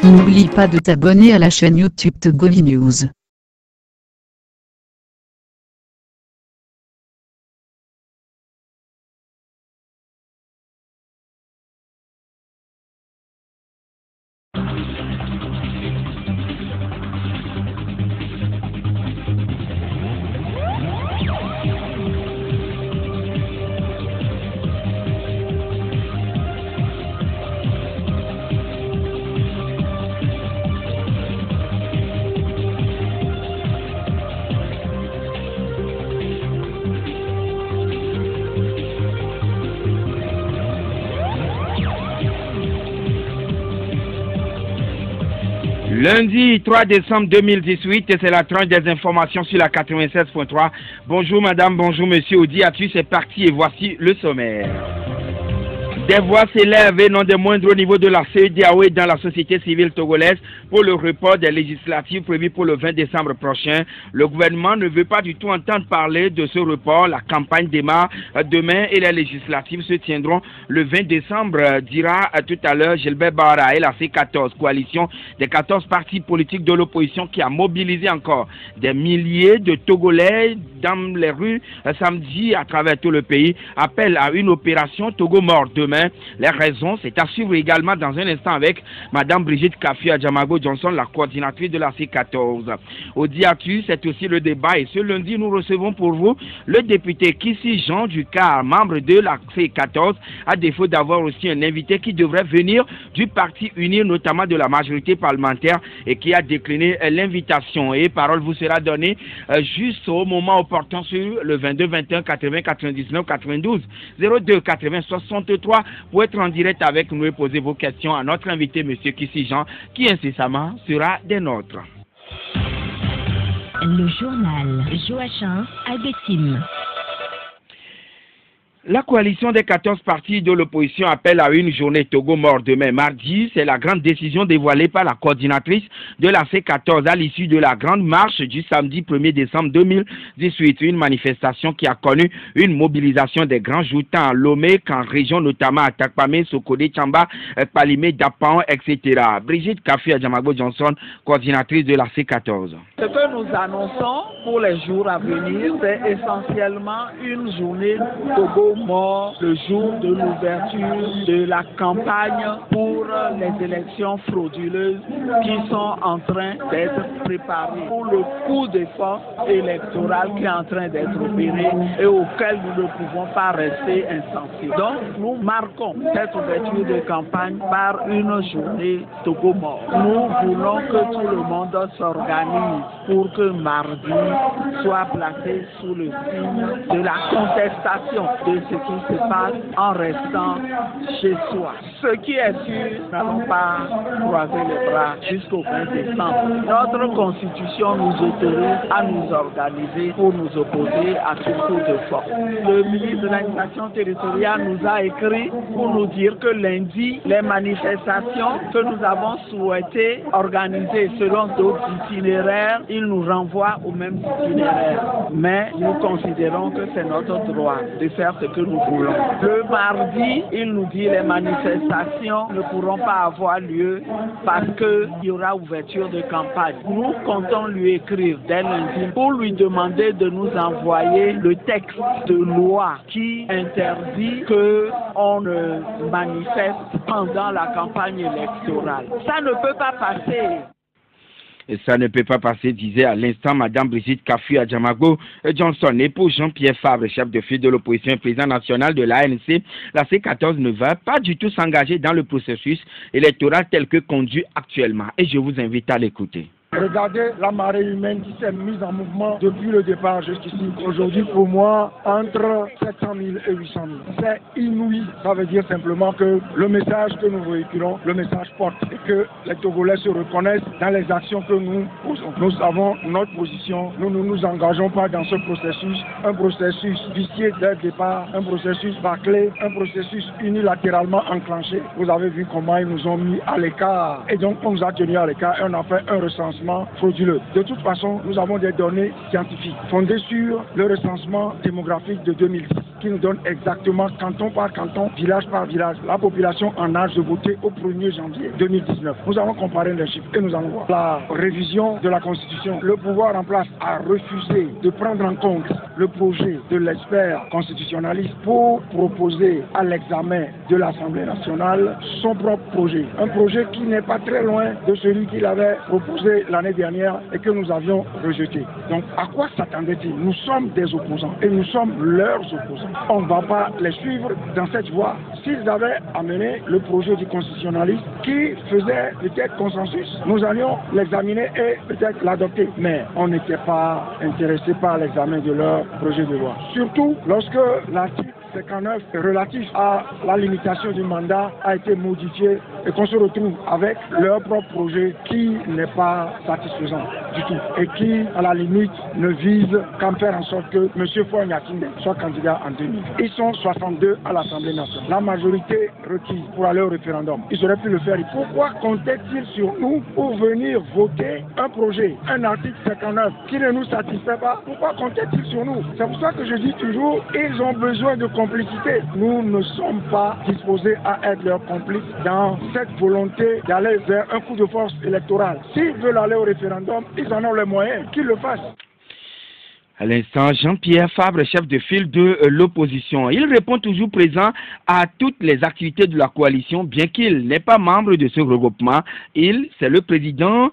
N'oublie pas de t'abonner à la chaîne YouTube Togovi News. Lundi 3 décembre 2018, c'est la tranche des informations sur la 96.3. Bonjour madame, bonjour monsieur, Audiatu, c'est parti et voici le sommaire. Des voix s'élèvent et non des moindres au niveau de la CEDEAO et dans la société civile togolaise pour le report des législatives prévues pour le 20 décembre prochain. Le gouvernement ne veut pas du tout entendre parler de ce report. La campagne démarre demain et les législatives se tiendront le 20 décembre, dira tout à l'heure Gilbert Bara et la C14, coalition des 14 partis politiques de l'opposition qui a mobilisé encore des milliers de Togolais dans les rues samedi à travers tout le pays, appelle à une opération Togo mort demain. Les raisons, c'est à suivre également dans un instant avec Madame Brigitte Kafui Adjamagbo-Johnson, la coordinatrice de la C14. Audiatu, c'est aussi le débat et ce lundi, nous recevons pour vous le député Kissi Jean Ducar, membre de la C14, à défaut d'avoir aussi un invité qui devrait venir du Parti uni, notamment de la majorité parlementaire, et qui a décliné l'invitation. Et parole vous sera donnée juste au moment opportun sur le 22 21 80 99 92 02 80 63 pour être en direct avec nous et poser vos questions à notre invité, M. Kissi Jean, qui incessamment sera des nôtres. Le journal Joachim Albessim. La coalition des 14 partis de l'opposition appelle à une journée Togo mort demain. Mardi, c'est la grande décision dévoilée par la coordinatrice de la C14 à l'issue de la grande marche du samedi 1er décembre 2018. Une manifestation qui a connu une mobilisation des grands joutants à Lomé, qu'en région notamment à Takpamé, Sokode, Tchamba, Palimé, Dapan, etc. Brigitte Kafui Adjamagbo-Johnson, coordinatrice de la C14. Ce que nous annonçons pour les jours à venir, c'est essentiellement une journée Togo mort le jour de l'ouverture de la campagne pour les élections frauduleuses qui sont en train d'être préparées, pour le coup de force électoral qui est en train d'être opéré et auquel nous ne pouvons pas rester insensibles. Donc nous marquons cette ouverture de campagne par une journée Togo mort. Nous voulons que tout le monde s'organise pour que mardi soit placé sous le signe de la contestation de ce qui se passe en restant chez soi. Ce qui est sûr, nous n'allons pas croiser les bras jusqu'au 20 décembre. Notre constitution nous autorise à nous organiser pour nous opposer à tout coup de force. Le ministre de l'administration territoriale nous a écrit pour nous dire que lundi, les manifestations que nous avons souhaité organiser selon d'autres itinéraires, il nous renvoie au même itinéraire. Mais nous considérons que c'est notre droit de faire ce que nous voulons. Le mardi, il nous dit les manifestations ne pourront pas avoir lieu parce qu'il y aura ouverture de campagne. Nous comptons lui écrire dès lundi pour lui demander de nous envoyer le texte de loi qui interdit qu'on ne manifeste pendant la campagne électorale. Ça ne peut pas passer. Et ça ne peut pas passer, disait à l'instant Mme Brigitte Kafui Adjamagbo-Johnson. Et pour Jean-Pierre Fabre, chef de file de l'opposition et président national de l'ANC, la C14 ne va pas du tout s'engager dans le processus électoral tel que conduit actuellement. Et je vous invite à l'écouter. Regardez la marée humaine qui s'est mise en mouvement depuis le départ jusqu'ici. Aujourd'hui, pour moi, entre 700 000 et 800 000. C'est inouï. Ça veut dire simplement que le message que nous véhiculons, le message porte et que les Togolais se reconnaissent dans les actions que nous posons. Nous savons notre position. Nous ne nous engageons pas dans ce processus, un processus vicié dès le départ, un processus bâclé, un processus unilatéralement enclenché. Vous avez vu comment ils nous ont mis à l'écart. Et donc, on nous a tenus à l'écart et on a fait un recensement frauduleux. De toute façon, nous avons des données scientifiques fondées sur le recensement démographique de 2010 qui nous donne exactement canton par canton, village par village, la population en âge de voter au 1er janvier 2019. Nous allons comparer les chiffres et nous allons voir. La révision de la Constitution, le pouvoir en place a refusé de prendre en compte le projet de l'expert constitutionnaliste pour proposer à l'examen de l'Assemblée nationale son propre projet. Un projet qui n'est pas très loin de celui qu'il avait proposé l'année dernière et que nous avions rejeté. Donc, à quoi s'attendaient-ils? Nous sommes des opposants et nous sommes leurs opposants. On ne va pas les suivre dans cette voie. S'ils avaient amené le projet du constitutionnaliste qui faisait peut-être consensus, nous allions l'examiner et peut-être l'adopter. Mais on n'était pas intéressé par l'examen de leur projet de loi. Surtout lorsque l'article 59 relatif à la limitation du mandat a été modifié et qu'on se retrouve avec leur propre projet qui n'est pas satisfaisant du tout et qui, à la limite, ne vise qu'à faire en sorte que M. Foy-Nyakinde soit candidat en 2000. Ils sont 62 à l'Assemblée nationale. La majorité requise pour aller au référendum. Ils auraient pu le faire. Pourquoi comptaient-ils sur nous pour venir voter un projet, un article 59 qui ne nous satisfait pas? Pourquoi comptaient-ils sur nous? C'est pour ça que je dis toujours, ils ont besoin de complicité. Nous ne sommes pas disposés à être leurs complices dans cette volonté d'aller vers un coup de force électoral. S'ils veulent aller au référendum, ils en ont les moyens, qu'ils le fassent. À l'instant, Jean-Pierre Fabre, chef de file de l'opposition. Il répond toujours présent à toutes les activités de la coalition, bien qu'il n'est pas membre de ce regroupement. C'est le président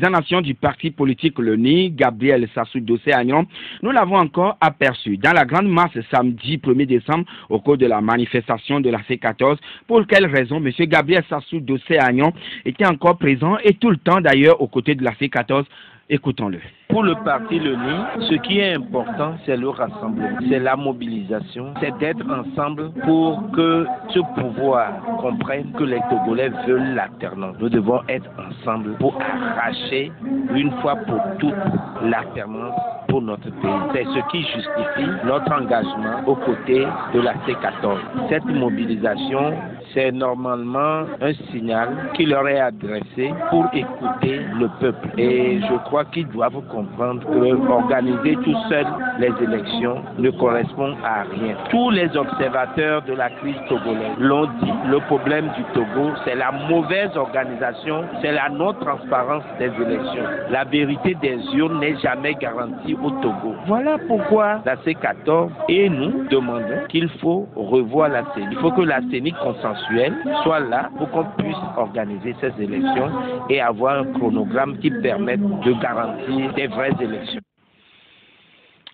national du parti politique LONI, Gabriel Sassou Dossé-Agnon. Nous l'avons encore aperçu dans la grande masse samedi 1er décembre au cours de la manifestation de la C14. Pour quelle raison M. Gabriel Sassou Dossé-Agnon était encore présent et tout le temps d'ailleurs aux côtés de la C14? Écoutons-le. Pour le parti LONI, ce qui est important, c'est le rassemblement, c'est la mobilisation, c'est d'être ensemble pour que ce pouvoir comprenne que les Togolais veulent l'alternance. Nous devons être ensemble pour arracher une fois pour toutes l'alternance pour notre pays. C'est ce qui justifie notre engagement aux côtés de la C14. Cette mobilisation, c'est normalement un signal qui leur est adressé pour écouter le peuple. Et je crois qu'ils doivent comprendre que organiser tout seul les élections ne correspond à rien. Tous les observateurs de la crise togolaise l'ont dit. Le problème du Togo, c'est la mauvaise organisation, c'est la non-transparence des élections. La vérité des urnes n'est jamais garantie au Togo. Voilà pourquoi la C14 et nous demandons qu'il faut revoir la CENI. Il faut que la CENI consensuelle soit là pour qu'on puisse organiser ces élections et avoir un chronogramme qui permette de garantir des vraies élections.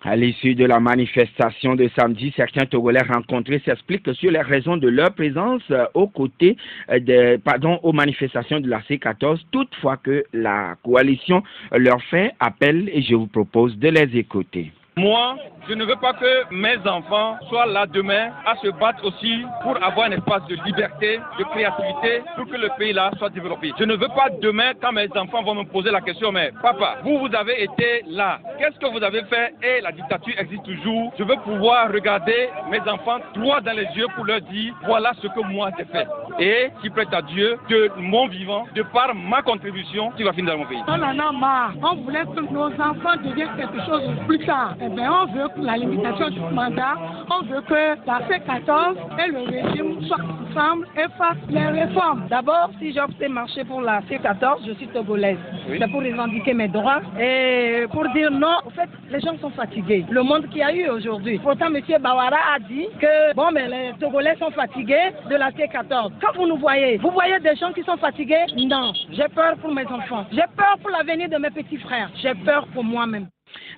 À l'issue de la manifestation de samedi, certains Togolais rencontrés s'expliquent sur les raisons de leur présence aux manifestations de la C14, toutefois que la coalition leur fait appel et je vous propose de les écouter. Moi, je ne veux pas que mes enfants soient là demain à se battre aussi pour avoir un espace de liberté, de créativité, pour que le pays là soit développé. Je ne veux pas demain, quand mes enfants vont me poser la question, mais papa, vous avez été là, qu'est-ce que vous avez fait? Et la dictature existe toujours. Je veux pouvoir regarder mes enfants droit dans les yeux pour leur dire, voilà ce que moi j'ai fait. Et qui prête à Dieu, de mon vivant, de par ma contribution, tu vas finir dans mon pays. On en a marre. On voulait que nos enfants deviennent quelque chose plus tard. Eh bien, on veut que la limitation du mandat, on veut que la C14 et le régime soient ensemble et fassent les réformes. D'abord, si j'opte marcher pour la C14, je suis togolaise. Oui. C'est pour revendiquer mes droits et pour dire non. En fait, les gens sont fatigués. Le monde qu'il y a eu aujourd'hui. Pourtant, M. Bawara a dit que bon, mais les Togolais sont fatigués de la C14. Quand vous nous voyez, vous voyez des gens qui sont fatigués? Non, j'ai peur pour mes enfants. J'ai peur pour l'avenir de mes petits frères. J'ai peur pour moi-même.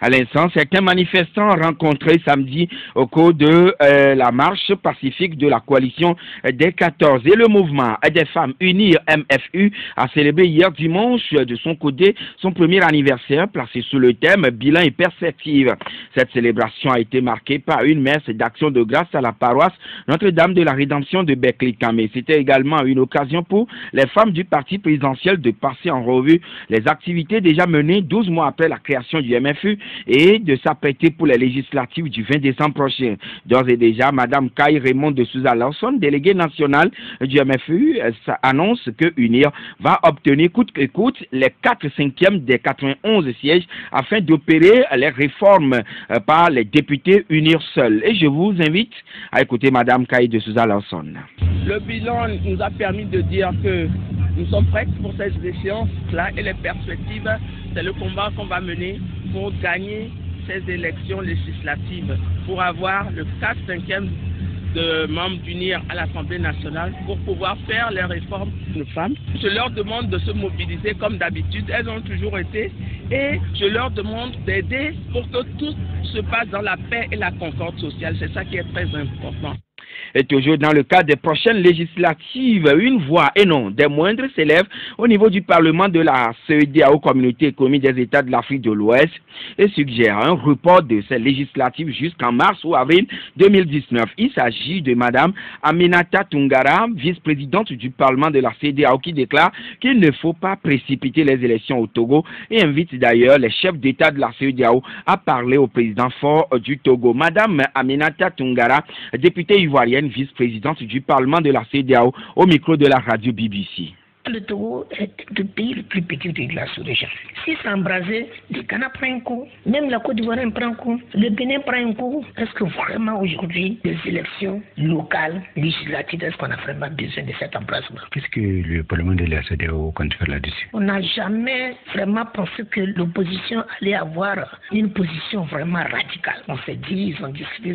À l'instant, certains manifestants rencontrés samedi au cours de la marche pacifique de la coalition des 14 et le mouvement des femmes unies MFU a célébré hier dimanche de son côté son premier anniversaire placé sous le thème bilan et perspective. Cette célébration a été marquée par une messe d'action de grâce à la paroisse Notre-Dame de la Rédemption de Beklikame. C'était également une occasion pour les femmes du parti présidentiel de passer en revue les activités déjà menées 12 mois après la création du MFU et de s'apprêter pour les législatives du 20 décembre prochain. D'ores et déjà, Mme Kai Raymond de Souza Lawson, déléguée nationale du MFU, annonce que UNIR va obtenir coûte que coûte les 4/5 des 91 sièges afin d'opérer les réformes par les députés UNIR seuls. Et je vous invite à écouter Mme Kai de Souza Lawson. Le bilan nous a permis de dire que nous sommes prêts pour ces échéances-là et les perspectives, c'est le combat qu'on va mener pour gagner ces élections législatives, pour avoir le 4/5 de membres d'UNIR à l'Assemblée nationale pour pouvoir faire les réformes de femmes. Je leur demande de se mobiliser comme d'habitude, elles ont toujours été, et je leur demande d'aider pour que tout se passe dans la paix et la concorde sociale. C'est ça qui est très important. Et toujours dans le cadre des prochaines législatives, une voix et non des moindres s'élève au niveau du Parlement de la CEDEAO, Communauté économique des États de l'Afrique de l'Ouest, et suggère un report de ces législatives jusqu'en mars ou avril 2019. Il s'agit de Mme Aminata Toungara, vice-présidente du Parlement de la CEDEAO, qui déclare qu'il ne faut pas précipiter les élections au Togo et invite d'ailleurs les chefs d'État de la CEDEAO à parler au président fort du Togo. Mme Aminata Toungara, députée ivoirienne, vice-présidente du Parlement de la CEDEAO, au micro de la radio BBC. Le Togo est le pays le plus petit de la sous-région. Si c'est embrasé, le Ghana prend un coup, même la Côte d'Ivoire prend un coup, le Bénin prend un coup. Est-ce que vraiment aujourd'hui, les élections locales, législatives, est-ce qu'on a vraiment besoin de cet embrasement? Qu'est-ce que le Parlement de la CEDEAO compte faire là-dessus? On n'a jamais vraiment pensé que l'opposition allait avoir une position vraiment radicale. On s'est dit, ils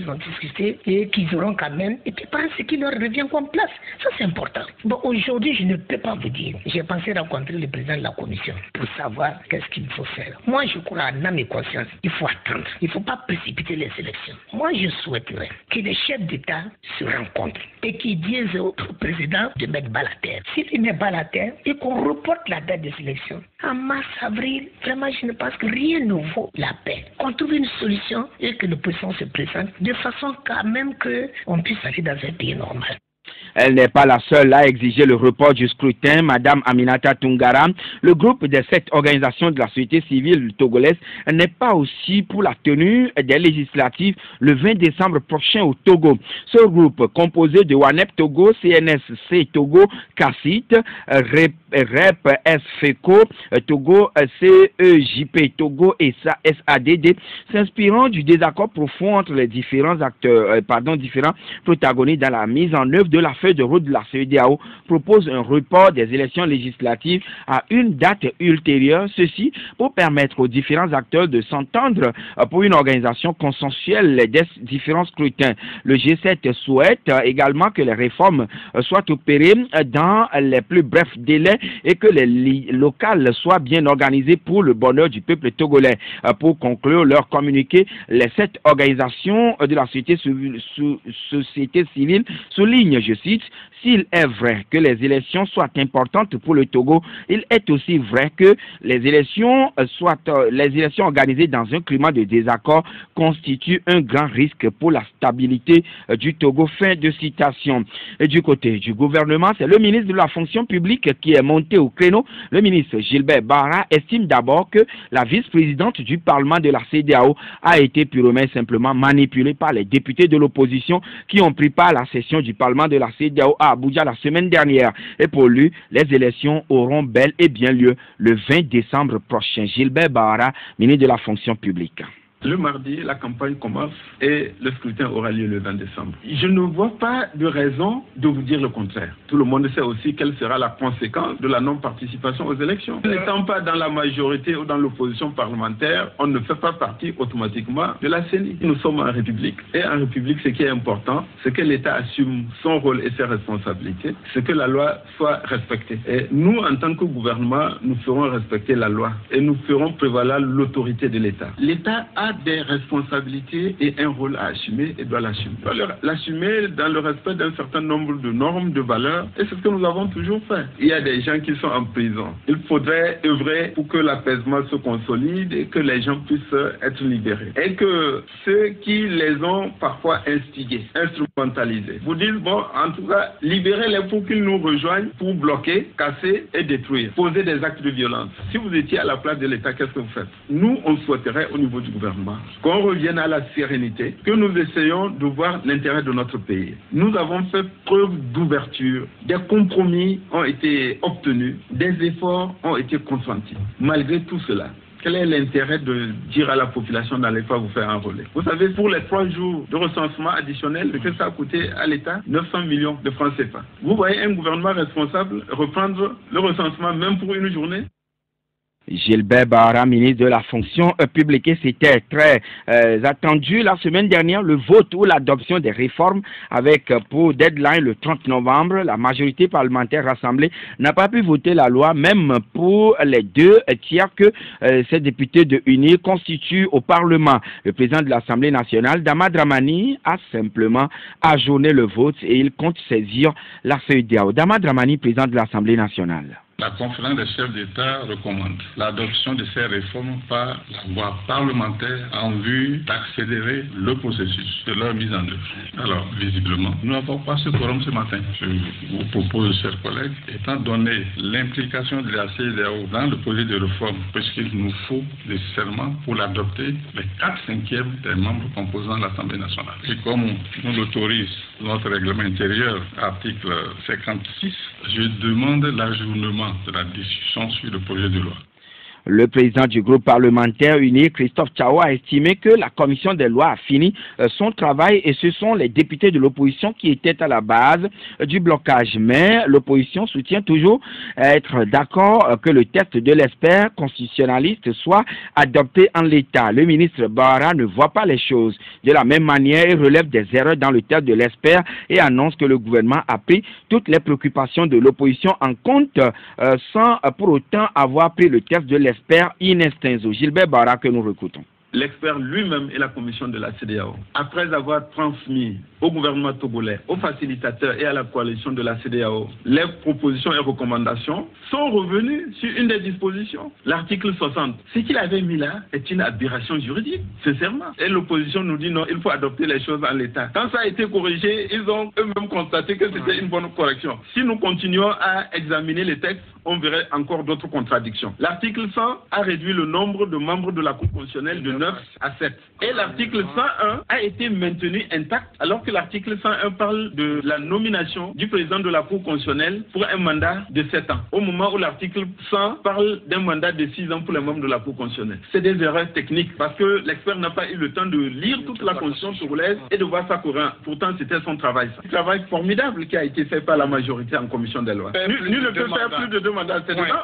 ont discuté, et qu'ils auront quand même, et puis par ce qui leur revient comme place. Ça, c'est important. Bon, aujourd'hui, je ne peux pas vous dire. J'ai pensé rencontrer le président de la commission pour savoir qu'est-ce qu'il faut faire. Moi, je crois en âme et conscience. Il faut attendre. Il ne faut pas précipiter les élections. Moi, je souhaiterais que les chefs d'État se rencontrent et qu'ils disent au président de mettre bas la terre. S'il ne met bas la terre et qu'on reporte la date des élections en mars, avril, vraiment, je ne pense que rien ne vaut la paix. Qu'on trouve une solution et que l'opposition se présente de façon quand même qu'on puisse aller dans un pays normal. Elle n'est pas la seule à exiger le report du scrutin. Madame Aminata Toungara, le groupe des 7 organisations de la société civile togolaise, n'est pas aussi pour la tenue des législatives le 20 décembre prochain au Togo. Ce groupe, composé de WANEP Togo, CNSC Togo, CACIT, REP SFECO, Togo, CEJP Togo et SADD, s'inspirant du désaccord profond entre les différents différents protagonistes dans la mise en œuvre de la feuille de route de la CEDEAO, propose un report des élections législatives à une date ultérieure, ceci pour permettre aux différents acteurs de s'entendre pour une organisation consensuelle des différents scrutins. Le G7 souhaite également que les réformes soient opérées dans les plus brefs délais et que les locales soient bien organisées pour le bonheur du peuple togolais. Pour conclure leur communiqué, les 7 organisations de la société civile soulignent, je cite, « S'il est vrai que les élections soient importantes pour le Togo, il est aussi vrai que les élections organisées dans un climat de désaccord constituent un grand risque pour la stabilité du Togo. » Fin de citation. Et du côté du gouvernement, c'est le ministre de la fonction publique qui est monté au créneau. Le ministre Gilbert Bara estime d'abord que la vice-présidente du Parlement de la CEDEAO a été purement et simplement manipulée par les députés de l'opposition qui ont pris part à la session du Parlement de la CEDEAO à Abuja la semaine dernière. Et pour lui, les élections auront bel et bien lieu le 20 décembre prochain. Gilbert Bara, ministre de la fonction publique. Le mardi, la campagne commence et le scrutin aura lieu le 20 décembre. Je ne vois pas de raison de vous dire le contraire. Tout le monde sait aussi quelle sera la conséquence de la non-participation aux élections. N'étant pas dans la majorité ou dans l'opposition parlementaire, on ne fait pas partie automatiquement de la CENI. Nous sommes en République. Et en République, ce qui est important, c'est que l'État assume son rôle et ses responsabilités, c'est que la loi soit respectée. Et nous, en tant que gouvernement, nous ferons respecter la loi et nous ferons prévaloir l'autorité de l'État. L'État a des responsabilités et un rôle à assumer et doit l'assumer. Il doit l'assumer dans le respect d'un certain nombre de normes, de valeurs, et c'est ce que nous avons toujours fait. Il y a des gens qui sont en prison. Il faudrait œuvrer pour que l'apaisement se consolide et que les gens puissent être libérés. Et que ceux qui les ont parfois instigés, instrumentalisés, vous disent, bon, en tout cas, libérez-les pour qu'ils nous rejoignent pour bloquer, casser et détruire, poser des actes de violence. Si vous étiez à la place de l'État, qu'est-ce que vous faites? Nous, on souhaiterait au niveau du gouvernement qu'on revienne à la sérénité, que nous essayons de voir l'intérêt de notre pays. Nous avons fait preuve d'ouverture, des compromis ont été obtenus, des efforts ont été consentis. Malgré tout cela, quel est l'intérêt de dire à la population n'allez pas vous faire enrôler? Vous savez, pour les 3 jours de recensement additionnel, ce que ça a coûté à l'État 900 millions de francs CFA. Vous voyez un gouvernement responsable reprendre le recensement même pour une journée? Gilbert Bahara, ministre de la fonction publique, c'était très attendu la semaine dernière, le vote ou l'adoption des réformes avec pour deadline le 30 novembre. La majorité parlementaire rassemblée n'a pas pu voter la loi, même pour les 2 tiers que ces députés de UNI constituent au Parlement. Le président de l'Assemblée nationale, Dama Dramani, a simplement ajourné le vote et il compte saisir la CEDEAO. Dama Dramani, président de l'Assemblée nationale. La conférence des chefs d'État recommande l'adoption de ces réformes par la voie parlementaire en vue d'accélérer le processus de leur mise en œuvre. Alors, visiblement, nous n'avons pas ce quorum ce matin. Je vous propose, chers collègues, étant donné l'implication de la CEDEAO dans le projet de réforme, puisqu'il nous faut nécessairement pour l'adopter les 4/5 des membres composant l'Assemblée nationale. Et comme nous l'autorise notre règlement intérieur, article 56, je demande l'ajournement de la discussion sur le projet de loi. Le président du groupe parlementaire uni, Christophe Tchao, a estimé que la commission des lois a fini son travail et ce sont les députés de l'opposition qui étaient à la base du blocage. Mais l'opposition soutient toujours être d'accord que le texte de l'expert constitutionnaliste soit adopté en l'état. Le ministre Bahara ne voit pas les choses de la même manière et relève des erreurs dans le texte de l'expert et annonce que le gouvernement a pris toutes les préoccupations de l'opposition en compte sans pour autant avoir pris le texte de l'expert in extenso. Gilbert Bahara que nous recrutons. L'expert lui-même et la commission de la CEDEAO, après avoir transmis au gouvernement togolais, aux facilitateurs et à la coalition de la CEDEAO les propositions et recommandations, sont revenus sur une des dispositions, l'article 60. Ce qu'il avait mis là est une aberration juridique, sincèrement. Et l'opposition nous dit non, il faut adopter les choses en l'état. Quand ça a été corrigé, ils ont eux-mêmes constaté que c'était une bonne correction. Si nous continuons à examiner les textes, on verrait encore d'autres contradictions. L'article 100 a réduit le nombre de membres de la Cour constitutionnelle de 9 à 7. Et l'article 101 a été maintenu intact, alors que l'article 101 parle de la nomination du président de la Cour constitutionnelle pour un mandat de 7 ans, au moment où l'article 100 parle d'un mandat de 6 ans pour les membres de la Cour constitutionnelle. C'est des erreurs techniques, parce que l'expert n'a pas eu le temps de lire toute la constitution togolaise et de voir ça cohérent. Pourtant, c'était son travail. Un travail formidable qui a été fait par la majorité en commission des lois. Nul ne peut faire plus de 2 mandats.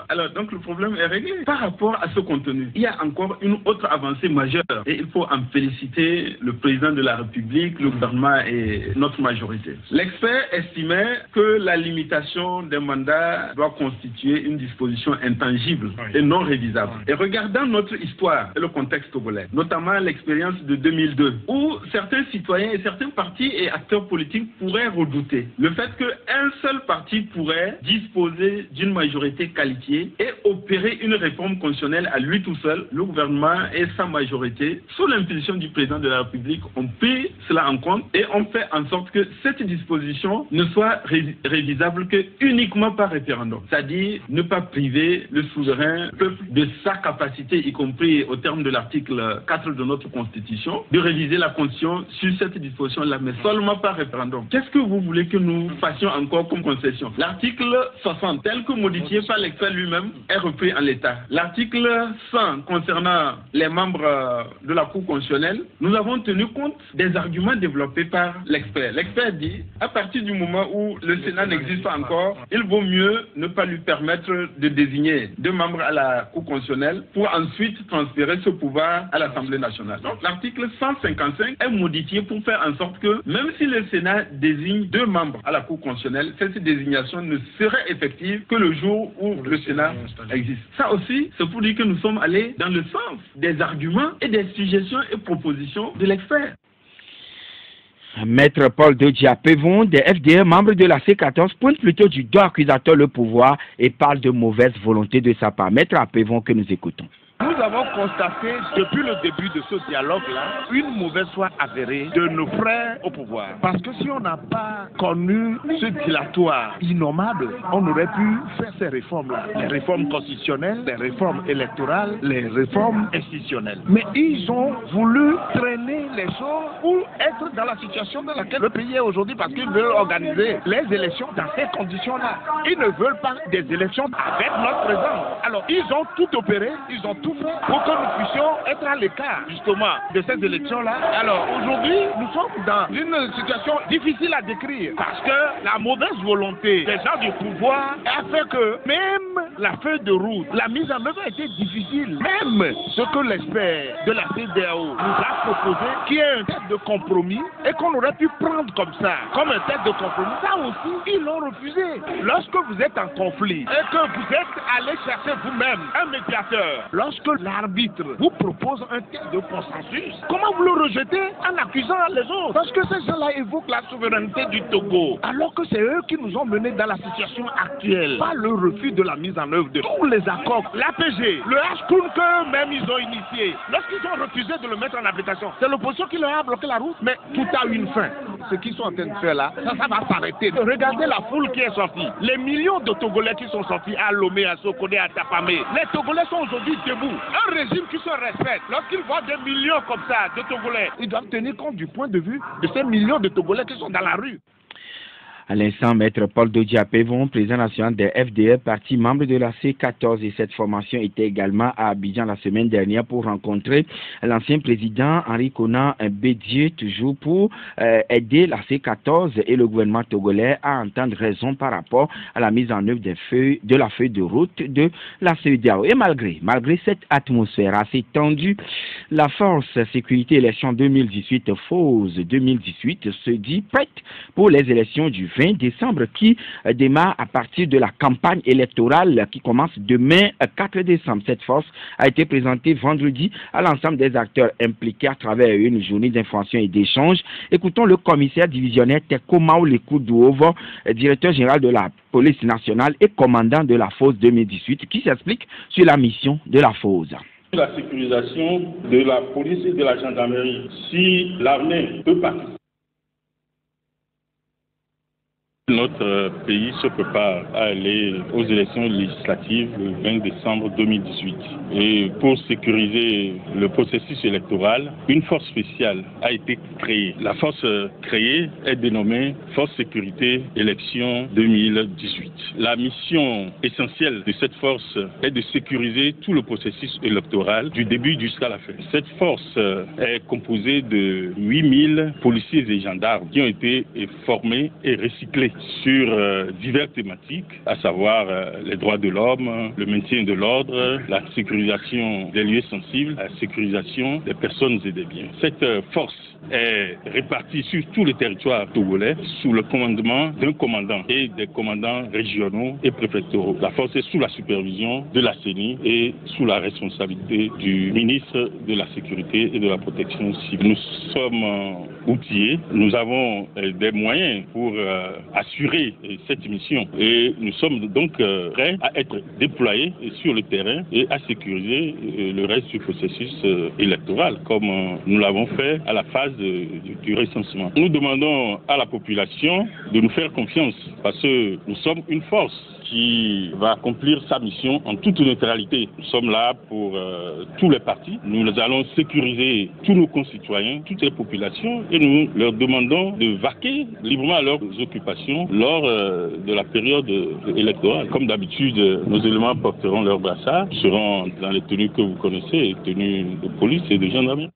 Alors, donc, le problème est réglé. Par rapport à ce contenu, il y a encore une autre avancée majeure et il faut en féliciter le président de la République, le gouvernement et notre majorité. L'expert estimait que la limitation des mandats doit constituer une disposition intangible et non révisable. Et regardant notre histoire et le contexte togolais, notamment l'expérience de 2002, où certains citoyens et certains partis et acteurs politiques pourraient redouter le fait qu'un seul parti pourrait disposer d'une majorité qualifiée et opérer une réforme constitutionnelle à lui tout seul. Le gouvernement et sa majorité, sous l'impulsion du président de la République, ont pris cela en compte et ont fait en sorte que cette disposition ne soit révisable que uniquement par référendum. C'est-à-dire ne pas priver le souverain peuple de sa capacité, y compris au terme de l'article 4 de notre Constitution, de réviser la Constitution sur cette disposition-là, mais seulement par référendum. Qu'est-ce que vous voulez que nous fassions encore comme concession? L'article 60, tel que modifié modifié par l'expert lui-même est repris en l'état. L'article 100 concernant les membres de la Cour constitutionnelle, nous avons tenu compte des arguments développés par l'expert. L'expert dit, à partir du moment où le Sénat n'existe pas encore, il vaut mieux ne pas lui permettre de désigner 2 membres à la Cour constitutionnelle pour ensuite transférer ce pouvoir à l'Assemblée nationale. Donc l'article 155 est modifié pour faire en sorte que même si le Sénat désigne 2 membres à la Cour constitutionnelle, cette désignation ne serait effective que le jour où le Sénat existe. Ça aussi, c'est pour dire que nous sommes allés dans le sens des arguments et des suggestions et propositions de l'expert. Maître Paul Dodja-Pevon, des FDE, membre de la C14, pointe plutôt du doigt accusateur le pouvoir et parle de mauvaise volonté de sa part. Maître Pevon que nous écoutons. Nous avons constaté depuis le début de ce dialogue-là une mauvaise foi avérée de nos frères au pouvoir. Parce que si on n'a pas connu ce dilatoire innommable, on aurait pu faire ces réformes-là. Les réformes constitutionnelles, les réformes électorales, les réformes institutionnelles. Mais ils ont voulu traîner les choses pour être dans la situation dans laquelle le pays est aujourd'hui parce qu'ils veulent organiser les élections dans ces conditions-là. Ils ne veulent pas des élections avec notre présence. Alors, ils ont tout opéré, ils ont tout fait pour que nous puissions être à l'écart justement de ces élections-là. Alors aujourd'hui, nous sommes dans une situation difficile à décrire parce que la mauvaise volonté des gens du pouvoir a fait que même la feuille de route, la mise en œuvre a été difficile. Même ce que l'expert de la CEDEAO nous a proposé, qui est un texte de compromis et qu'on aurait pu prendre comme ça, comme un texte de compromis, ça aussi, ils l'ont refusé. Lorsque vous êtes en conflit et que vous êtes allé chercher vous-même un médiateur, lorsque l'arbitre vous propose un texte de consensus, comment vous le rejetez en accusant les autres? Parce que ces gens-là évoquent la souveraineté du Togo, alors que c'est eux qui nous ont menés dans la situation actuelle. Pas le refus de la mise en œuvre de tous les accords. L'APG, le HCOUN qu'eux-mêmes ils ont initié, lorsqu'ils ont refusé de le mettre en application, c'est l'opposition qui leur a bloqué la route, mais tout a une fin. Ce qu'ils sont en train de faire là, ça va s'arrêter. Regardez la foule qui est sortie. Les millions de Togolais qui sont sortis à Lomé, à Sokone, à Tapamé. Les Togolais sont aujourd'hui debout. Un régime qui se respecte, lorsqu'il voit des millions comme ça de Togolais, ils doivent tenir compte du point de vue de ces millions de Togolais qui sont dans la rue. À l'instant, Maître Paul Dodja-Pevon, président national des FDE, parti membre de la C14, et cette formation était également à Abidjan la semaine dernière pour rencontrer l'ancien président Henri Konan Bédié, toujours pour aider la C14 et le gouvernement togolais à entendre raison par rapport à la mise en œuvre de la feuille de route de la CEDEAO. Et malgré cette atmosphère assez tendue, la force sécurité élection 2018, FOSE 2018, se dit prête pour les élections du 20 décembre qui démarre à partir de la campagne électorale qui commence demain 4 décembre. Cette force a été présentée vendredi à l'ensemble des acteurs impliqués à travers une journée d'information et d'échange. Écoutons le commissaire divisionnaire Teko Maoulekou Douovo, directeur général de la police nationale et commandant de la FOSE 2018 qui s'explique sur la mission de la FOSE. La sécurisation de la police et de la gendarmerie. Si l'armée peut participer, notre pays se prépare à aller aux élections législatives le 20 décembre 2018. Et pour sécuriser le processus électoral, une force spéciale a été créée. La force créée est dénommée Force Sécurité Élections 2018. La mission essentielle de cette force est de sécuriser tout le processus électoral du début jusqu'à la fin. Cette force est composée de 8000 policiers et gendarmes qui ont été formés et recyclés sur diverses thématiques, à savoir les droits de l'homme, le maintien de l'ordre, la sécurisation des lieux sensibles, la sécurisation des personnes et des biens. Cette force est répartie sur tout le territoire togolais sous le commandement d'un commandant et des commandants régionaux et préfectoraux. La force est sous la supervision de la CENI et sous la responsabilité du ministre de la Sécurité et de la Protection civile. Nous sommes outillés, nous avons des moyens pour assurer cette mission et nous sommes donc prêts à être déployés sur le terrain et à sécuriser le reste du processus électoral comme nous l'avons fait à la phase du recensement. Nous demandons à la population de nous faire confiance parce que nous sommes une force qui va accomplir sa mission en toute neutralité. Nous sommes là pour tous les partis. Nous allons sécuriser tous nos concitoyens, toutes les populations et nous leur demandons de vaquer librement à leurs occupations lors de la période électorale. Comme d'habitude, nos éléments porteront leur brassard, seront dans les tenues que vous connaissez, tenues de police et de gendarmerie.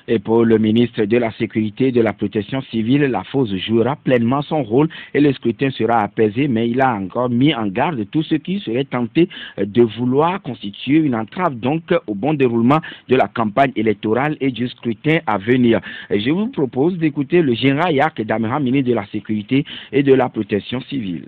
Et pour le ministre de la Sécurité et de la Protection civile, la FOS jouera pleinement son rôle et le scrutin sera apaisé, mais il a encore mis en garde tous ceux qui seraient tentés de vouloir constituer une entrave donc au bon déroulement de la campagne électorale et du scrutin à venir. Je vous propose d'écouter le général Yak Damera, ministre de la Sécurité et de la Protection civile.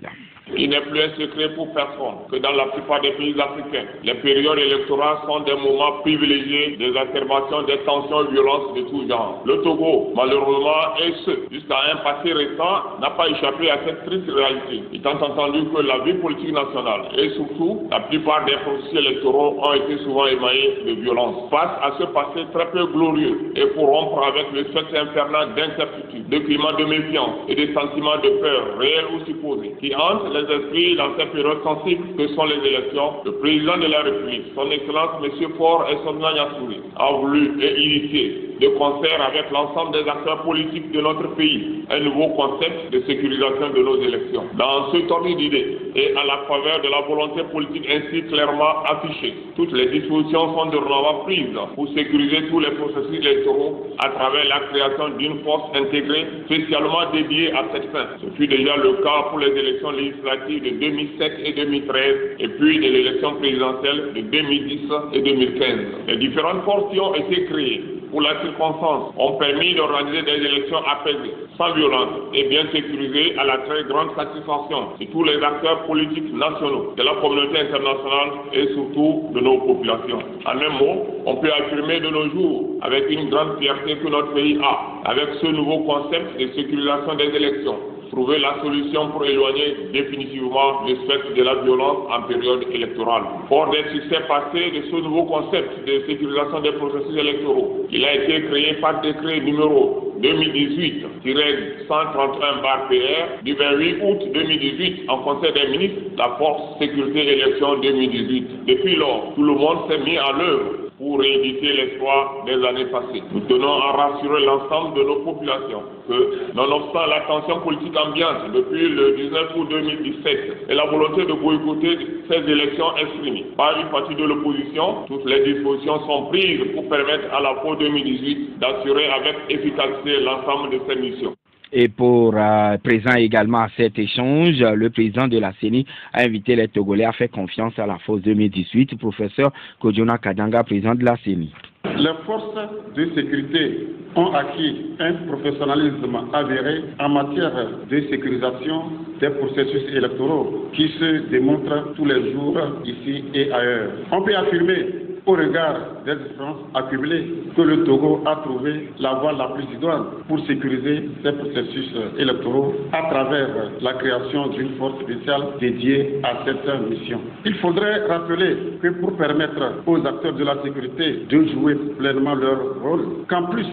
Il n'est plus un secret pour personne que dans la plupart des pays africains, les périodes électorales sont des moments privilégiés des interventions, des tensions et violences de tout genre. Le Togo, malheureusement, et ce, jusqu'à un passé récent, n'a pas échappé à cette triste réalité, étant entendu que la vie politique nationale et surtout la plupart des processus électoraux ont été souvent émaillés de violence. Face à ce passé très peu glorieux et pour rompre avec le spectre infernal d'incertitude, de climat de méfiance et des sentiments de peur réels ou supposés qui hantent les esprits dans ces périodes sensibles que sont les élections, le président de la République, son Excellence M. Faure et son Nanyassouri, a voulu et initié de concert avec l'ensemble des acteurs politiques de notre pays un nouveau concept de sécurisation de nos élections. Dans ce ordre d'idées et à la faveur de la volonté politique ainsi clairement affichée, toutes les dispositions sont dorénavant prises pour sécuriser tous les processus électoraux à travers la création d'une force intégrée spécialement dédiée à cette fin. Ce fut déjà le cas pour les élections législatives de 2007 et 2013 et puis de l'élection présidentielle de 2010 et 2015. Les différentes forces qui ont été créées pour la circonstance ont permis d'organiser des élections apaisées, sans violence et bien sécurisées à la très grande satisfaction de tous les acteurs politiques nationaux, de la communauté internationale et surtout de nos populations. En un mot, on peut affirmer de nos jours, avec une grande fierté que notre pays a, avec ce nouveau concept de sécurisation des élections, trouver la solution pour éloigner définitivement le spectre de la violence en période électorale. Fort des succès passés de ce nouveau concept de sécurisation des processus électoraux, il a été créé par décret numéro 2018-131/PR du 28 août 2018 en Conseil des ministres, la Force Sécurité Élection 2018. Depuis lors, tout le monde s'est mis à l'œuvre pour rééditer l'espoir des années passées. Nous tenons à rassurer l'ensemble de nos populations que, nonobstant la tension politique ambiante depuis le 19 août 2017 et la volonté de boycotter ces élections exprimées par une partie de l'opposition, toutes les dispositions sont prises pour permettre à la FOS 2018 d'assurer avec efficacité l'ensemble de ces missions. Et pour présent également à cet échange, le président de la CENI a invité les Togolais à faire confiance à la FOS 2018, professeur Kodjona Kadanga, président de la CENI. Les forces de sécurité ont acquis un professionnalisme avéré en matière de sécurisation des processus électoraux qui se démontrent tous les jours ici et ailleurs. On peut affirmer, au regard des expériences accumulées, que le Togo a trouvé la voie la plus idoine pour sécuriser ces processus électoraux à travers la création d'une force spéciale dédiée à cette mission. Il faudrait rappeler que pour permettre aux acteurs de la sécurité de jouer pleinement leur rôle, qu'en plus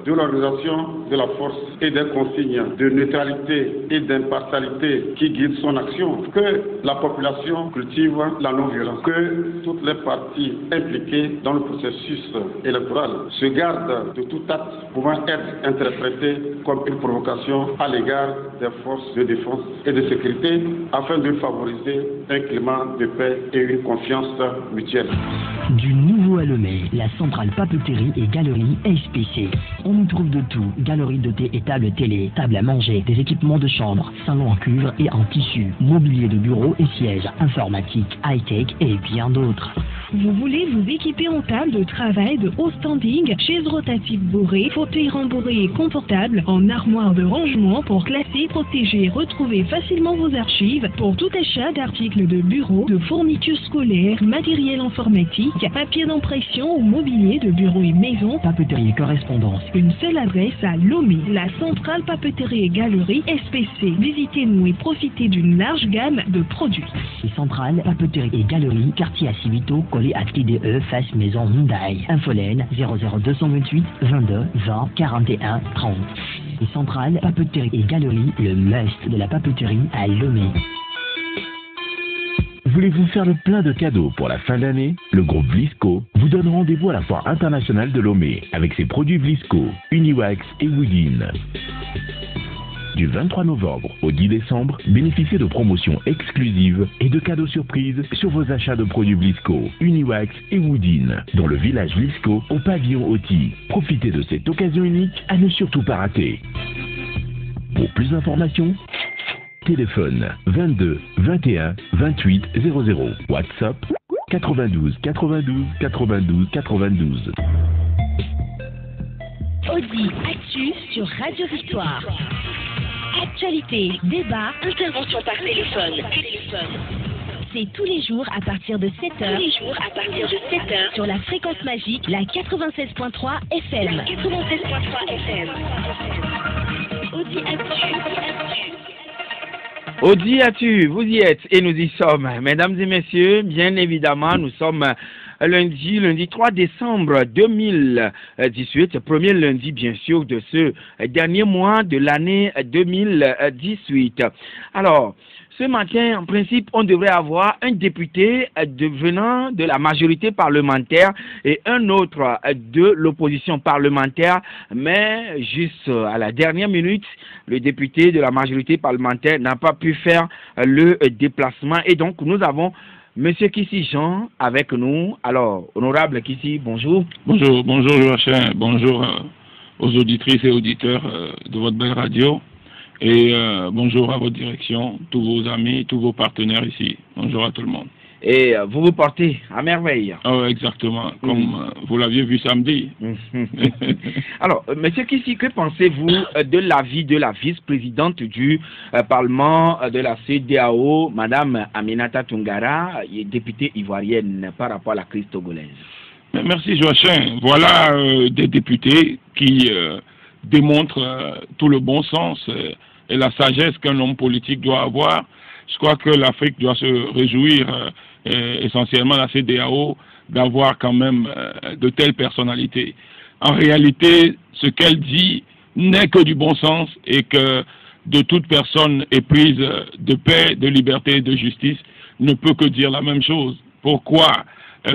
de l'organisation de la force et des consignes de neutralité et d'impartialité qui guident son action, que la population cultive la non-violence, que toutes les parties impliquées dans le processus électoral se gardent de tout acte pouvant être interprété comme une provocation à l'égard des forces de défense et de sécurité afin de favoriser un climat de paix et une confiance mutuelle. Du nouveau à Lomé, la centrale papeterie et galerie SPC. On y trouve de tout, galerie de thé et table télé, table à manger, des équipements de chambre, salon en cuivre et en tissu, mobilier de bureau et sièges, informatique, high-tech et bien d'autres. Vous voulez vous équiper en table de travail de haut standing, chaises rotatives bourrées, fauteuils rembourrés et confortables, en armoire de rangement pour classer, protéger et retrouver facilement vos archives, pour tout achat d'articles de bureau, de fournitures scolaires, matériel informatique, papier d'impression ou mobilier de bureau et maison. Papeterie et correspondance. Une seule adresse à Lomé, la centrale papeterie et galerie SPC. Visitez-nous et profitez d'une large gamme de produits. Centrale papeterie et galerie, quartier à Civito, collé à TDE, face maison Hyundai. Infolène 00228 22 20 41 30. Et centrale papeterie et galerie, le must de la papeterie à Lomé. Voulez-vous faire le plein de cadeaux pour la fin d'année? Le groupe Vlisco vous donne rendez-vous à la Foire internationale de Lomé avec ses produits Vlisco, Uniwax et Woodin. Du 23 novembre au 10 décembre, bénéficiez de promotions exclusives et de cadeaux surprises sur vos achats de produits Vlisco, Uniwax et Woodin dans le village Vlisco au pavillon Oti. Profitez de cette occasion unique à ne surtout pas rater. Pour plus d'informations, téléphone 22 21 28 00, WhatsApp 92 92 92 92. Audi Actu sur Radio Victoire. Actualité, débat, intervention par téléphone. C'est tous les jours à partir de 7h. Sur la fréquence magique, la 96.3 FM. Audi Actu. Audi Actu, vous y êtes et nous y sommes. Mesdames et messieurs, bien évidemment, nous sommes lundi 3 décembre 2018, premier lundi bien sûr de ce dernier mois de l'année 2018. Alors, ce matin, en principe, on devrait avoir un député venant de la majorité parlementaire et un autre de l'opposition parlementaire, mais juste à la dernière minute, le député de la majorité parlementaire n'a pas pu faire le déplacement et donc nous avons Monsieur Kissi Jean avec nous. Alors, honorable Kissi, bonjour. Bonjour Joachim, bonjour aux auditrices et auditeurs de votre belle radio. Et bonjour à votre direction, tous vos amis, tous vos partenaires ici. Bonjour à tout le monde. Et vous vous portez à merveille. Oh, exactement, comme vous l'aviez vu samedi. Alors, monsieur Kissi, que pensez-vous de l'avis de la vice-présidente du Parlement de la CEDEAO, Madame Aminata Toungara, députée ivoirienne, par rapport à la crise togolaise? Merci Joachim. Voilà des députés qui démontrent tout le bon sens et la sagesse qu'un homme politique doit avoir. Je crois que l'Afrique doit se réjouir, essentiellement la CEDEAO, d'avoir quand même de telles personnalités. En réalité, ce qu'elle dit n'est que du bon sens et que de toute personne éprise de paix, de liberté et de justice ne peut que dire la même chose. Pourquoi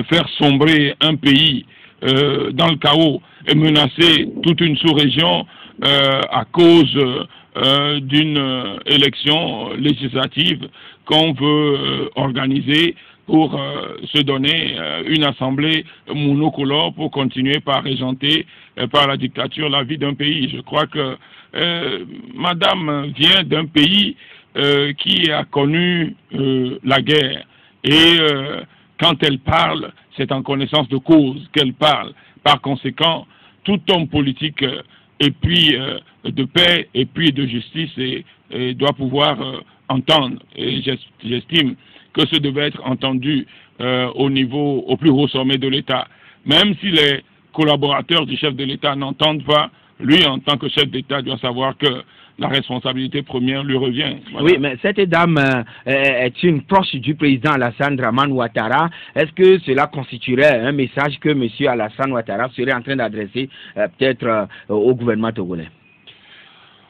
faire sombrer un pays dans le chaos et menacer toute une sous-région à cause d'une élection législative qu'on veut organiser pour se donner une assemblée monocolore pour continuer par régenter par la dictature la vie d'un pays. Je crois que Madame vient d'un pays qui a connu la guerre et quand elle parle, c'est en connaissance de cause qu'elle parle. Par conséquent, tout homme politique et puis de paix et puis de justice et doit pouvoir entendre. Et j'estime que ce devait être entendu au plus haut sommet de l'État. Même si les collaborateurs du chef de l'État n'entendent pas, lui, en tant que chef d'État, doit savoir que la responsabilité première lui revient. Voilà. Oui, mais cette dame est une proche du président Alassane Dramane Ouattara. Est-ce que cela constituerait un message que M. Alassane Ouattara serait en train d'adresser peut-être au gouvernement togolais?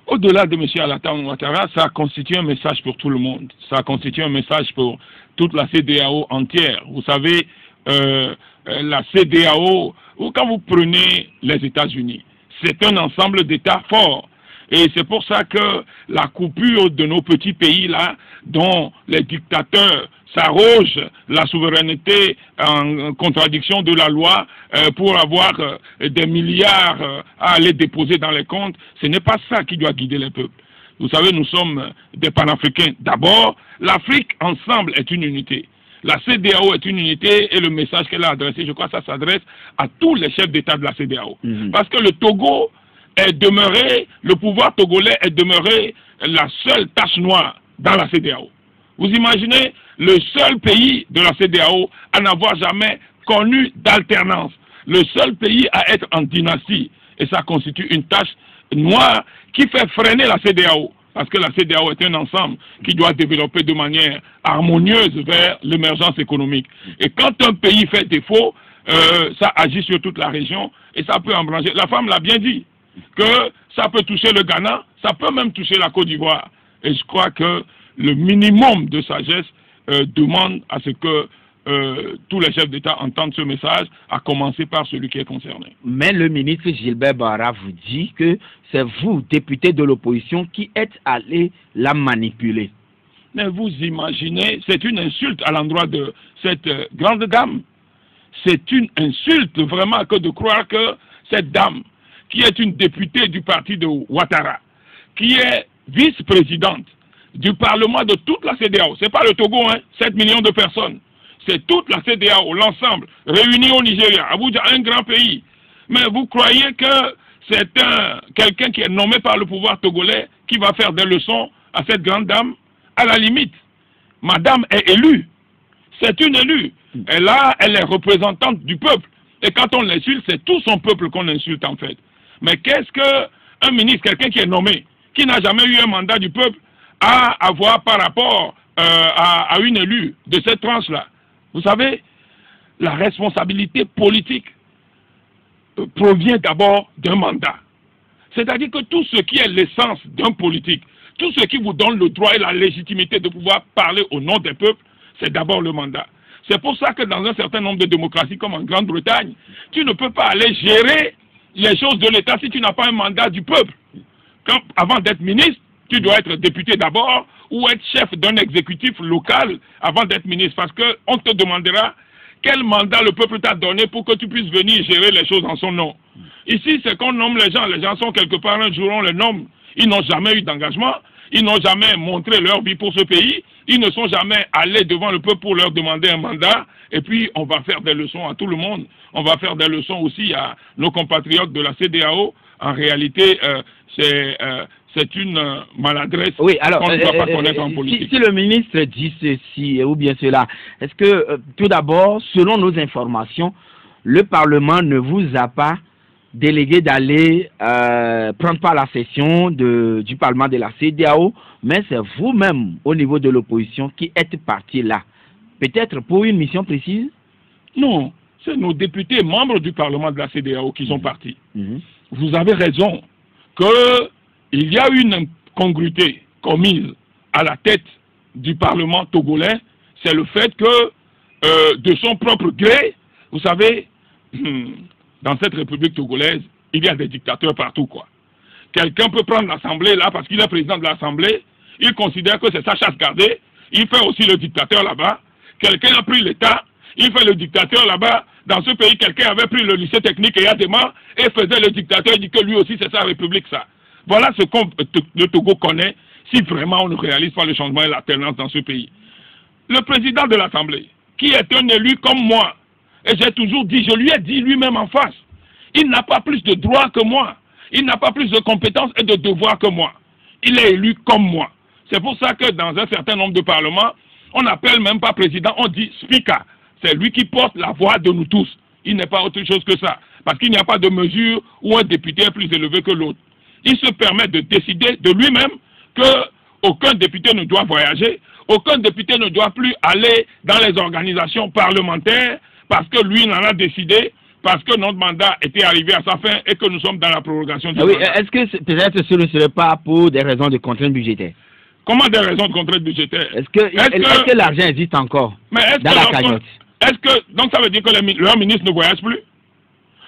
Au-delà de M. Alassane Ouattara, ça constitue un message pour tout le monde. Ça constitue un message pour toute la CEDEAO entière. Vous savez, la CEDEAO, quand vous prenez les États-Unis, c'est un ensemble d'États forts. Et c'est pour ça que la coupure de nos petits pays-là, dont les dictateurs s'arrogent la souveraineté en contradiction de la loi pour avoir des milliards à aller déposer dans les comptes, ce n'est pas ça qui doit guider les peuples. Vous savez, nous sommes des panafricains. D'abord, l'Afrique ensemble est une unité. La CEDEAO est une unité et le message qu'elle a adressé, je crois que ça s'adresse à tous les chefs d'État de la CEDEAO. Parce que le Togo est demeuré, le pouvoir togolais est demeuré la seule tache noire dans la CEDEAO. Vous imaginez le seul pays de la CEDEAO à n'avoir jamais connu d'alternance, le seul pays à être en dynastie, et ça constitue une tache noire qui fait freiner la CEDEAO, parce que la CEDEAO est un ensemble qui doit développer de manière harmonieuse vers l'émergence économique. Et quand un pays fait défaut, ça agit sur toute la région et ça peut embrancher. La femme l'a bien dit, que ça peut toucher le Ghana, ça peut même toucher la Côte d'Ivoire. Et je crois que le minimum de sagesse demande à ce que tous les chefs d'État entendent ce message, à commencer par celui qui est concerné. Mais le ministre Gilbert Barra vous dit que c'est vous, députés de l'opposition, qui êtes allés la manipuler. Mais vous imaginez, c'est une insulte à l'endroit de cette grande dame. C'est une insulte vraiment que de croire que cette dame, qui est une députée du parti de Ouattara, qui est vice-présidente du Parlement de toute la CEDEAO, c'est pas le Togo, hein, 7 millions de personnes, c'est toute la CEDEAO, l'ensemble, réunie au Nigeria, Abuja, un grand pays. Mais vous croyez que c'est quelqu'un qui est nommé par le pouvoir togolais qui va faire des leçons à cette grande dame? À la limite, madame est élue, c'est une élue, elle est représentante du peuple. Et quand on l'insulte, c'est tout son peuple qu'on insulte en fait. Mais qu'est-ce qu'un ministre, quelqu'un qui est nommé, qui n'a jamais eu un mandat du peuple, a à avoir par rapport à une élue de cette tranche-là? Vous savez, la responsabilité politique provient d'abord d'un mandat. C'est-à-dire que tout ce qui est l'essence d'un politique, tout ce qui vous donne le droit et la légitimité de pouvoir parler au nom des peuples, c'est d'abord le mandat. C'est pour ça que dans un certain nombre de démocraties, comme en Grande-Bretagne, tu ne peux pas aller gérer les choses de l'État si tu n'as pas un mandat du peuple. Avant d'être ministre, tu dois être député d'abord ou être chef d'un exécutif local avant d'être ministre, parce qu'on te demandera quel mandat le peuple t'a donné pour que tu puisses venir gérer les choses en son nom. Ici, c'est qu'on nomme les gens sont quelque part, un jour on les nomme, ils n'ont jamais eu d'engagement, ils n'ont jamais montré leur vie pour ce pays, ils ne sont jamais allés devant le peuple pour leur demander un mandat, et puis on va faire des leçons à tout le monde, on va faire des leçons aussi à nos compatriotes de la CEDEAO. En réalité, c'est une maladresse qu'on ne doit pas connaître en politique. Si le ministre dit ceci ou bien cela, est-ce que, tout d'abord, selon nos informations, le Parlement ne vous a pas délégué d'aller prendre part à la session du Parlement de la CEDEAO, mais c'est vous-même, au niveau de l'opposition, qui êtes parti là. Peut-être pour une mission précise? Non, c'est nos députés membres du Parlement de la CEDEAO qui sont partis. Vous avez raison qu'il y a une incongruité commise à la tête du Parlement togolais, c'est le fait que, de son propre gré, vous savez, dans cette République togolaise, il y a des dictateurs partout, quoi. Quelqu'un peut prendre l'Assemblée, là, parce qu'il est président de l'Assemblée, il considère que c'est sa chasse gardée, il fait aussi le dictateur là-bas. Quelqu'un a pris l'État, il fait le dictateur là-bas. Dans ce pays, quelqu'un avait pris le lycée technique et Yadema et faisait le dictateur, il dit que lui aussi c'est sa République, ça. Voilà ce que le Togo connaît si vraiment on ne réalise pas le changement et l'alternance dans ce pays. Le président de l'Assemblée, qui est un élu comme moi, et j'ai toujours dit, je lui ai dit lui-même en face, il n'a pas plus de droits que moi, il n'a pas plus de compétences et de devoirs que moi. Il est élu comme moi. C'est pour ça que dans un certain nombre de parlements, on n'appelle même pas président, on dit speaker. C'est lui qui porte la voix de nous tous. Il n'est pas autre chose que ça. Parce qu'il n'y a pas de mesure où un député est plus élevé que l'autre. Il se permet de décider de lui-même qu'aucun député ne doit voyager, aucun député ne doit plus aller dans les organisations parlementaires parce que lui en a décidé, parce que notre mandat était arrivé à sa fin et que nous sommes dans la prorogation du mandat. Est-ce que peut-être ce ne serait pas pour des raisons de contraintes budgétaires? Comment des raisons de contraintes budgétaires? Est-ce que l'argent existe encore dans la cagnotte? Donc ça veut dire que leurs ministres ne voyagent plus?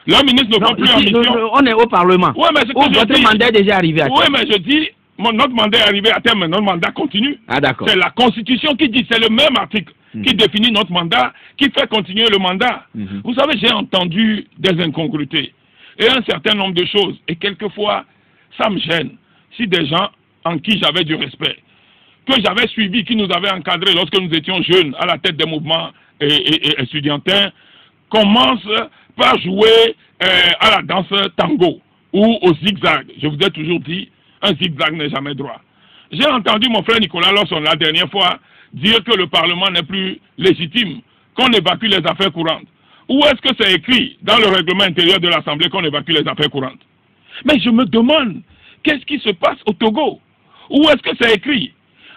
Leurs ministres ne vont plus en mission? On est au Parlement. Ouais, mais votre mandat est déjà arrivé à terme. Oui, mais je dis, notre mandat est arrivé à terme, mais notre mandat continue. Ah, d'accord. C'est la Constitution qui dit, c'est le même article qui définit notre mandat, qui fait continuer le mandat. Vous savez, j'ai entendu des incongruités et un certain nombre de choses. Et quelquefois, ça me gêne. Si des gens en qui j'avais du respect, que j'avais suivi, qui nous avaient encadrés lorsque nous étions jeunes à la tête des mouvements estudiantins, commencent par jouer à la danse tango ou au zigzag. Je vous ai toujours dit, un zigzag n'est jamais droit. J'ai entendu mon frère Nicolas Lawson la dernière fois dire que le Parlement n'est plus légitime, qu'on évacue les affaires courantes. Où est-ce que c'est écrit dans le règlement intérieur de l'Assemblée qu'on évacue les affaires courantes? Mais je me demande, qu'est-ce qui se passe au Togo? Où est-ce que c'est écrit?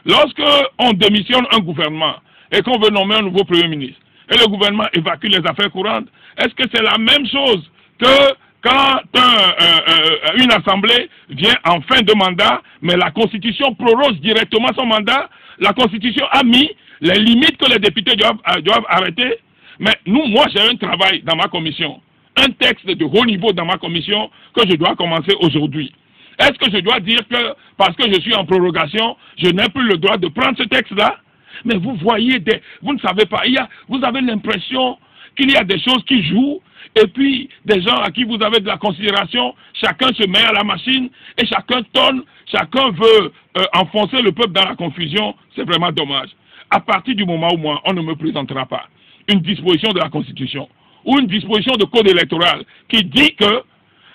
Lorsque on démissionne un gouvernement et qu'on veut nommer un nouveau Premier ministre, et le gouvernement évacue les affaires courantes, est-ce que c'est la même chose que quand une assemblée vient en fin de mandat, mais la Constitution proroge directement son mandat? La Constitution a mis les limites que les députés doivent arrêter. Mais moi, j'ai un travail dans ma commission, un texte de haut niveau dans ma commission que je dois commencer aujourd'hui. Est-ce que je dois dire que, parce que je suis en prorogation, je n'ai plus le droit de prendre ce texte-là? Mais vous voyez, vous ne savez pas, vous avez l'impression qu'il y a des choses qui jouent, et puis des gens à qui vous avez de la considération, chacun se met à la machine, et chacun tonne, chacun veut enfoncer le peuple dans la confusion. C'est vraiment dommage. À partir du moment où moi, on ne me présentera pas une disposition de la Constitution, ou une disposition de code électoral, qui dit que,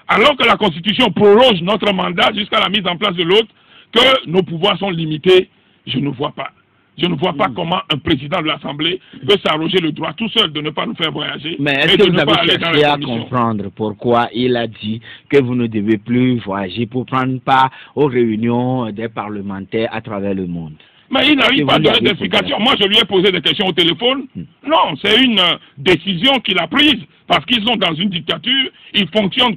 alors que la Constitution proroge notre mandat jusqu'à la mise en place de l'autre, que nos pouvoirs sont limités, je ne vois pas. Je ne vois pas comment un président de l'Assemblée peut s'arroger le droit tout seul de ne pas nous faire voyager. Mais est-ce que vous avez cherché à comprendre pourquoi il a dit que vous ne devez plus voyager pour prendre part aux réunions des parlementaires à travers le monde? Mais il n'arrive pas à donner d'explication. Moi, je lui ai posé des questions au téléphone. Non, c'est une décision qu'il a prise parce qu'ils sont dans une dictature. Ils fonctionnent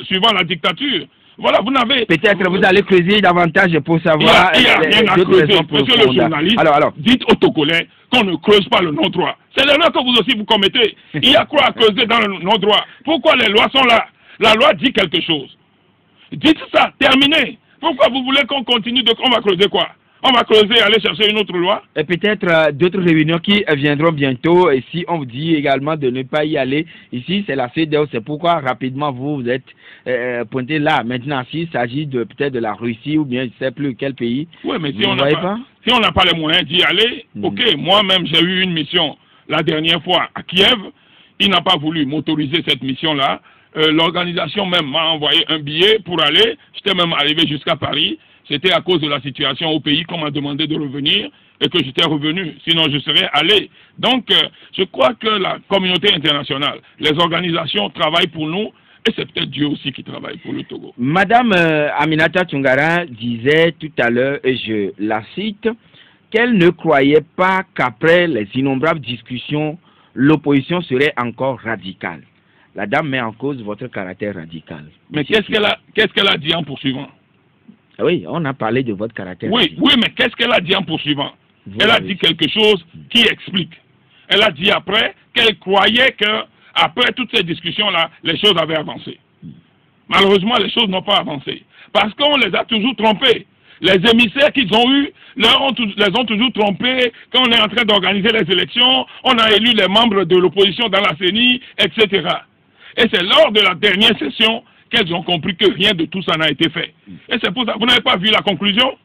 suivant la dictature. Voilà, vous n'avez... Peut-être vous allez creuser davantage pour savoir... Il n'y a rien à creuser. Monsieur le journaliste, dites aux Togolais qu'on ne creuse pas le non-droit. C'est l'erreur que vous aussi vous commettez. Il y a quoi à creuser dans le non-droit? Pourquoi les lois sont là? La loi dit quelque chose. Dites ça, terminez. Pourquoi vous voulez qu'on continue de... On va creuser quoi? On va creuser et aller chercher une autre loi? Et peut-être d'autres réunions qui viendront bientôt. Et si on vous dit également de ne pas y aller, ici c'est la CEDEAO, c'est pourquoi rapidement vous êtes pointé là. Maintenant, s'il s'agit peut-être de la Russie ou bien je ne sais plus quel pays. Oui, mais si on n'a pas les moyens d'y aller, ok, moi-même j'ai eu une mission la dernière fois à Kiev. Il n'a pas voulu m'autoriser cette mission-là. L'organisation même m'a envoyé un billet pour aller. J'étais même arrivé jusqu'à Paris. C'était à cause de la situation au pays qu'on m'a demandé de revenir et que j'étais revenu. Sinon, je serais allé. Donc, je crois que la communauté internationale, les organisations travaillent pour nous et c'est peut-être Dieu aussi qui travaille pour le Togo. Madame Aminata Tungara disait tout à l'heure, et je la cite, qu'elle ne croyait pas qu'après les innombrables discussions, l'opposition serait encore radicale. La dame met en cause votre caractère radical. Mais qu'est-ce qu'elle a dit en poursuivant? Oui, on a parlé de votre caractère. Oui, mais qu'est-ce qu'elle a dit en poursuivant? Elle a dit quelque chose qui explique. Elle a dit après qu'elle croyait que après toutes ces discussions-là, les choses avaient avancé. Malheureusement, les choses n'ont pas avancé. Parce qu'on les a toujours trompés. Les émissaires qu'ils ont eus les ont toujours trompés quand on est en train d'organiser les élections. On a élu les membres de l'opposition dans la CENI, etc. Et c'est lors de la dernière session qu'elles ont compris que rien de tout ça n'a été fait. Et c'est pour ça, vous n'avez pas vu la conclusion?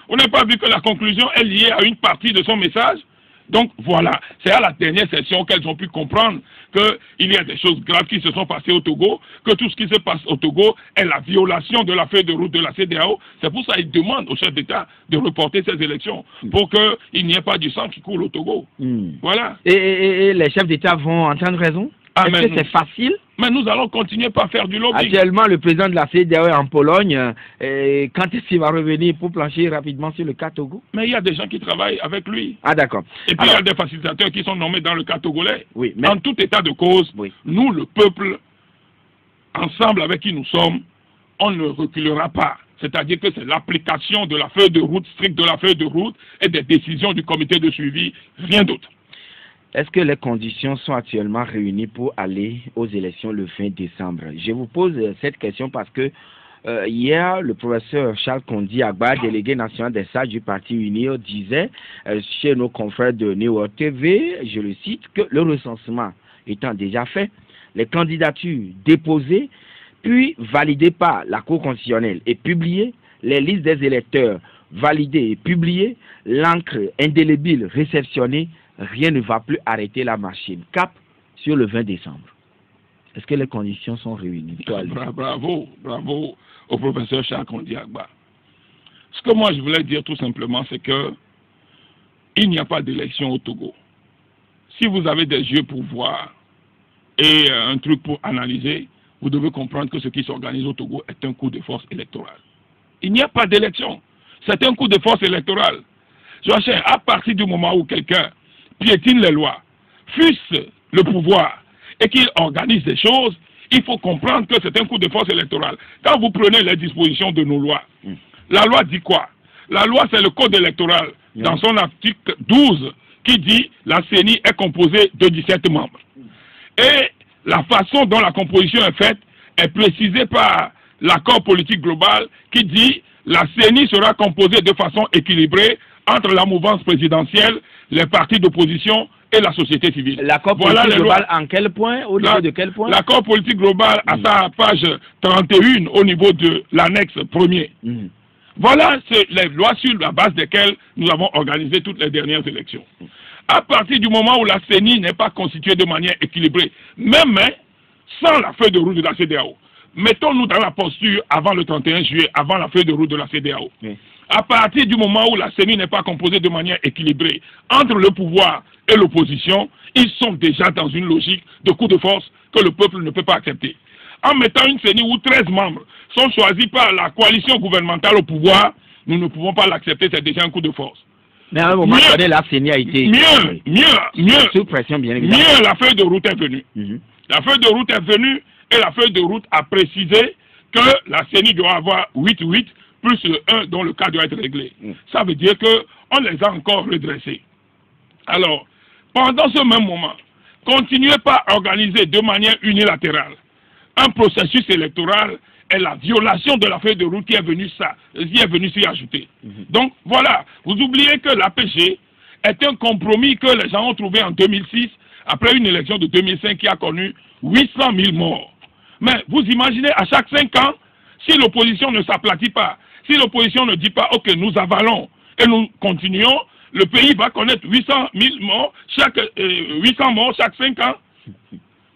Vous n'avez pas vu que la conclusion est liée à une partie de son message? Donc voilà, c'est à la dernière session qu'elles ont pu comprendre qu'il y a des choses graves qui se sont passées au Togo, que tout ce qui se passe au Togo est la violation de la feuille de route de la CEDEAO. C'est pour ça qu'ils demandent au chef d'État de reporter ces élections, pour qu'il n'y ait pas du sang qui coule au Togo. Voilà. Et les chefs d'État vont entendre raison? Est-ce que c'est facile? Mais nous allons continuer par faire du lobbying. Actuellement, le président de la CEDEAO est en Pologne. Quand est-ce qu'il va revenir pour plancher rapidement sur le cas Togo? Mais il y a des gens qui travaillent avec lui. Ah, d'accord. Et puis il y a des facilitateurs qui sont nommés dans le cas togolais. Oui, mais... En tout état de cause, nous, le peuple, ensemble avec qui nous sommes, on ne reculera pas. C'est-à-dire que c'est l'application de la feuille de route, stricte de la feuille de route, et des décisions du comité de suivi, rien d'autre. Est-ce que les conditions sont actuellement réunies pour aller aux élections le 20 décembre? Je vous pose cette question parce que hier, le professeur Charles Kondi Agba, délégué national des sages du Parti Uni, disait chez nos confrères de New TV, je le cite, que le recensement étant déjà fait, les candidatures déposées, puis validées par la Cour constitutionnelle et publiées, les listes des électeurs validées et publiées, l'encre indélébile réceptionnée, rien ne va plus arrêter la machine. Cap sur le 20 décembre. Est-ce que les conditions sont réunies? Bravo au professeur Charles Kondi Agba. Ce que moi je voulais dire tout simplement, c'est que il n'y a pas d'élection au Togo. Si vous avez des yeux pour voir et un truc pour analyser, vous devez comprendre que ce qui s'organise au Togo est un coup de force électoral. Il n'y a pas d'élection. C'est un coup de force électoral. Joachim, à partir du moment où quelqu'un piétine les lois, fût-ce le pouvoir, et qu'il organise des choses, il faut comprendre que c'est un coup de force électoral. Quand vous prenez les dispositions de nos lois, la loi dit quoi? La loi, c'est le code électoral. Dans son article 12, qui dit la CENI est composée de 17 membres. Et la façon dont la composition est faite est précisée par l'accord politique global qui dit la CENI sera composée de façon équilibrée entre la mouvance présidentielle, les partis d'opposition et la société civile. L'accord politique global en quel point? Au niveau de quel point? L'accord politique global à sa page 31 au niveau de l'annexe premier. Voilà les lois sur la base desquelles nous avons organisé toutes les dernières élections. À partir du moment où la CENI n'est pas constituée de manière équilibrée, même sans la feuille de route de la CEDEAO, mettons-nous dans la posture avant le 31 juillet, avant la feuille de route de la CEDEAO. À partir du moment où la CENI n'est pas composée de manière équilibrée entre le pouvoir et l'opposition, ils sont déjà dans une logique de coup de force que le peuple ne peut pas accepter. En mettant une CENI où 13 membres sont choisis par la coalition gouvernementale au pouvoir, nous ne pouvons pas l'accepter, c'est déjà un coup de force. Mais à un moment donné, la CENI a été... Sous pression, bien évidemment. Mieux, la feuille de route est venue. La feuille de route est venue et la feuille de route a précisé que la CENI doit avoir 8-8 plus le 1 dont le cas doit être réglé. Ça veut dire qu'on les a encore redressés. Alors, pendant ce même moment, continuez pas à organiser de manière unilatérale un processus électoral est la violation de la feuille de route qui est venue s'y ajouter. Donc voilà, vous oubliez que l'APG est un compromis que les gens ont trouvé en 2006 après une élection de 2005 qui a connu 800 000 morts. Mais vous imaginez à chaque 5 ans, si l'opposition ne s'aplatit pas, si l'opposition ne dit pas ok nous avalons et nous continuons, le pays va connaître 800 000 morts, 800 morts chaque 5 ans.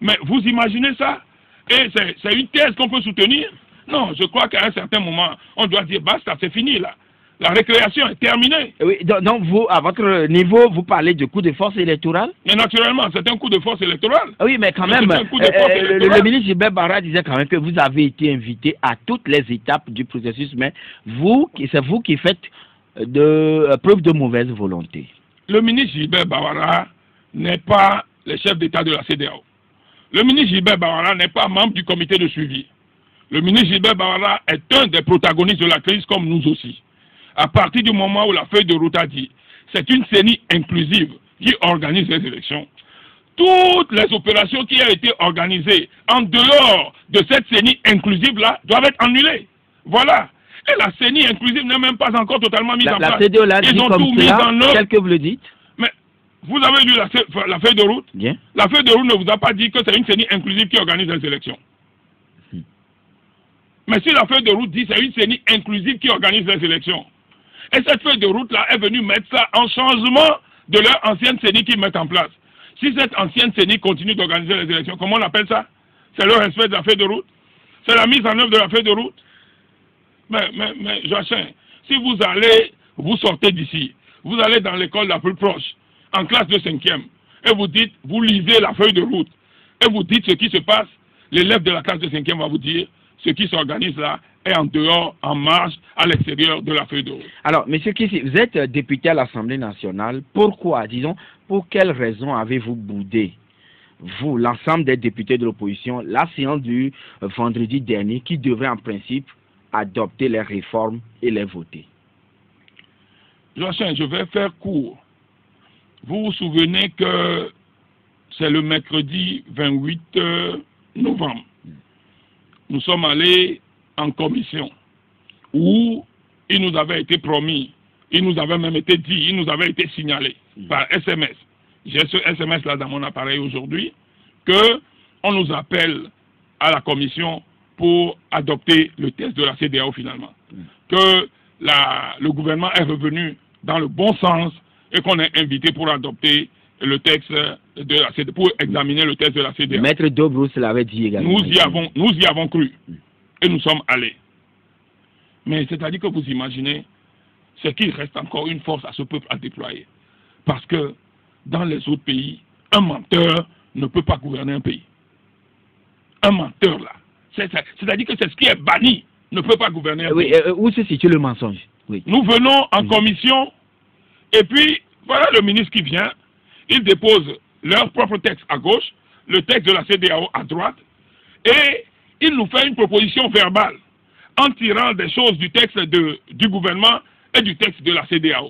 Mais vous imaginez ça? Et c'est une thèse qu'on peut soutenir? Non, je crois qu'à un certain moment, on doit dire basta, c'est fini là. La récréation est terminée. Oui, donc vous, à votre niveau, vous parlez de coup de force électoral? Mais naturellement, c'est un coup de force électoral. Oui, mais quand même, le ministre Gilbert Barra disait quand même que vous avez été invité à toutes les étapes du processus, mais c'est vous qui faites preuve de mauvaise volonté. Le ministre Gilbert Barra n'est pas le chef d'État de la CEDEAO. Le ministre Gilbert Barra n'est pas membre du comité de suivi. Le ministre Gilbert Barra est un des protagonistes de la crise comme nous aussi. À partir du moment où la feuille de route a dit c'est une CENI inclusive qui organise les élections, toutes les opérations qui ont été organisées en dehors de cette CENI inclusive-là doivent être annulées. Voilà. Et la CENI inclusive n'est même pas encore totalement mise en place. La CEDEAO l'a dit comme cela, tel que vous le dites. Mais vous avez lu la feuille de route? Bien. La feuille de route ne vous a pas dit que c'est une CENI inclusive qui organise les élections. Mais si la feuille de route dit que c'est une CENI inclusive qui organise les élections, et cette feuille de route-là est venue mettre ça en changement de leur ancienne CENI qu'ils mettent en place. Si cette ancienne CENI continue d'organiser les élections, comment on appelle ça? C'est le respect de la feuille de route? C'est la mise en œuvre de la feuille de route? Mais Joachim, si vous sortez d'ici, vous allez dans l'école la plus proche, en classe de 5e, et vous lisez la feuille de route, et vous dites ce qui se passe, l'élève de la classe de 5e va vous dire ce qui s'organise là est en dehors, en marge, à l'extérieur de la feuille de route. Alors, M. Kissi, vous êtes député à l'Assemblée nationale. Pourquoi, disons, pour quelles raisons avez-vous boudé, vous, l'ensemble des députés de l'opposition, la séance du vendredi dernier qui devrait en principe adopter les réformes et les voter? Joachim, je vais faire court. Vous vous souvenez que c'est le mercredi 28 novembre. Nous sommes allés en commission où il nous avait été promis, il nous avait même été dit, il nous avait été signalé par SMS. J'ai ce SMS là dans mon appareil aujourd'hui, qu'on nous appelle à la commission pour adopter le texte de la CEDEAO finalement. Que le gouvernement est revenu dans le bon sens et qu'on est invité pour adopter le texte de la CEDEAO, pour examiner le texte de la CEDEAO. Maître Dobrousse l'avait dit également. Nous y avons cru et nous sommes allés. Mais c'est-à-dire que vous imaginez, c'est qu'il reste encore une force à ce peuple à déployer. Parce que dans les autres pays, un menteur ne peut pas gouverner un pays. Un menteur là. C'est-à-dire que c'est ce qui est banni, ne peut pas gouverner un pays. Où se situe le mensonge? Oui. Nous venons en commission et puis voilà le ministre qui vient, il dépose leur propre texte à gauche, le texte de la CEDEAO à droite et il nous fait une proposition verbale en tirant des choses du texte du gouvernement et du texte de la CEDEAO.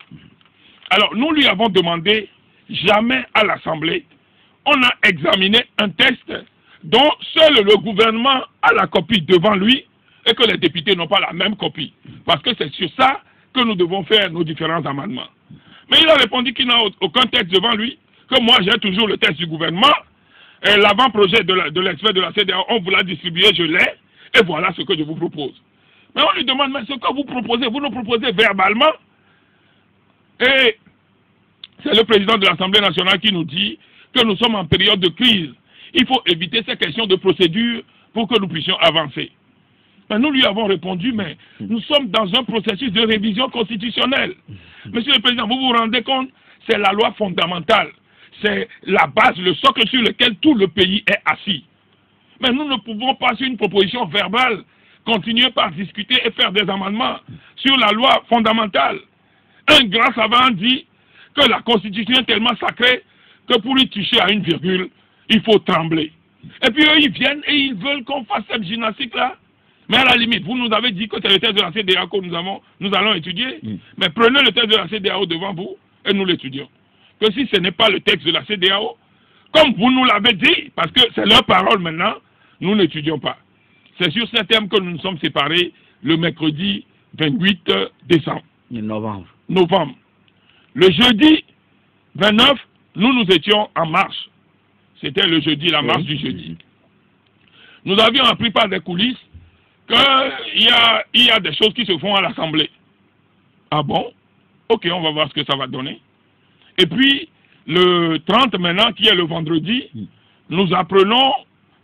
Alors nous lui avons demandé jamais à l'Assemblée, on a examiné un texte dont seul le gouvernement a la copie devant lui et que les députés n'ont pas la même copie. Parce que c'est sur ça que nous devons faire nos différents amendements. Mais il a répondu qu'il n'a aucun texte devant lui, que moi j'ai toujours le texte du gouvernement, et l'avant-projet de l'expert de la CEDEAO, on vous l'a distribué, je l'ai, et voilà ce que je vous propose. Mais on lui demande, mais ce que vous proposez, vous nous proposez verbalement. Et c'est le président de l'Assemblée nationale qui nous dit que nous sommes en période de crise. Il faut éviter ces questions de procédure pour que nous puissions avancer. Mais nous lui avons répondu, mais nous sommes dans un processus de révision constitutionnelle. Monsieur le Président, vous vous rendez compte, c'est la loi fondamentale. C'est la base, le socle sur lequel tout le pays est assis. Mais nous ne pouvons pas, sur une proposition verbale, continuer par discuter et faire des amendements sur la loi fondamentale. Un grand savant dit que la Constitution est tellement sacrée que pour y toucher à une virgule, il faut trembler. Et puis eux, ils viennent et ils veulent qu'on fasse cette gymnastique-là. Mais à la limite, vous nous avez dit que c'est le texte de la CEDEAO que nous allons étudier. Mais prenez le texte de la CEDEAO devant vous et nous l'étudions. Que si ce n'est pas le texte de la CEDEAO, comme vous nous l'avez dit, parce que c'est leur parole maintenant, nous n'étudions pas. C'est sur ces termes que nous nous sommes séparés le mercredi 28 décembre. Novembre. Le jeudi 29, nous étions en marche. C'était le jeudi, la marche du jeudi. Nous avions appris par des coulisses qu'il y a des choses qui se font à l'Assemblée. Ah bon? Ok, on va voir ce que ça va donner. Et puis, le 30 maintenant, qui est le vendredi, nous apprenons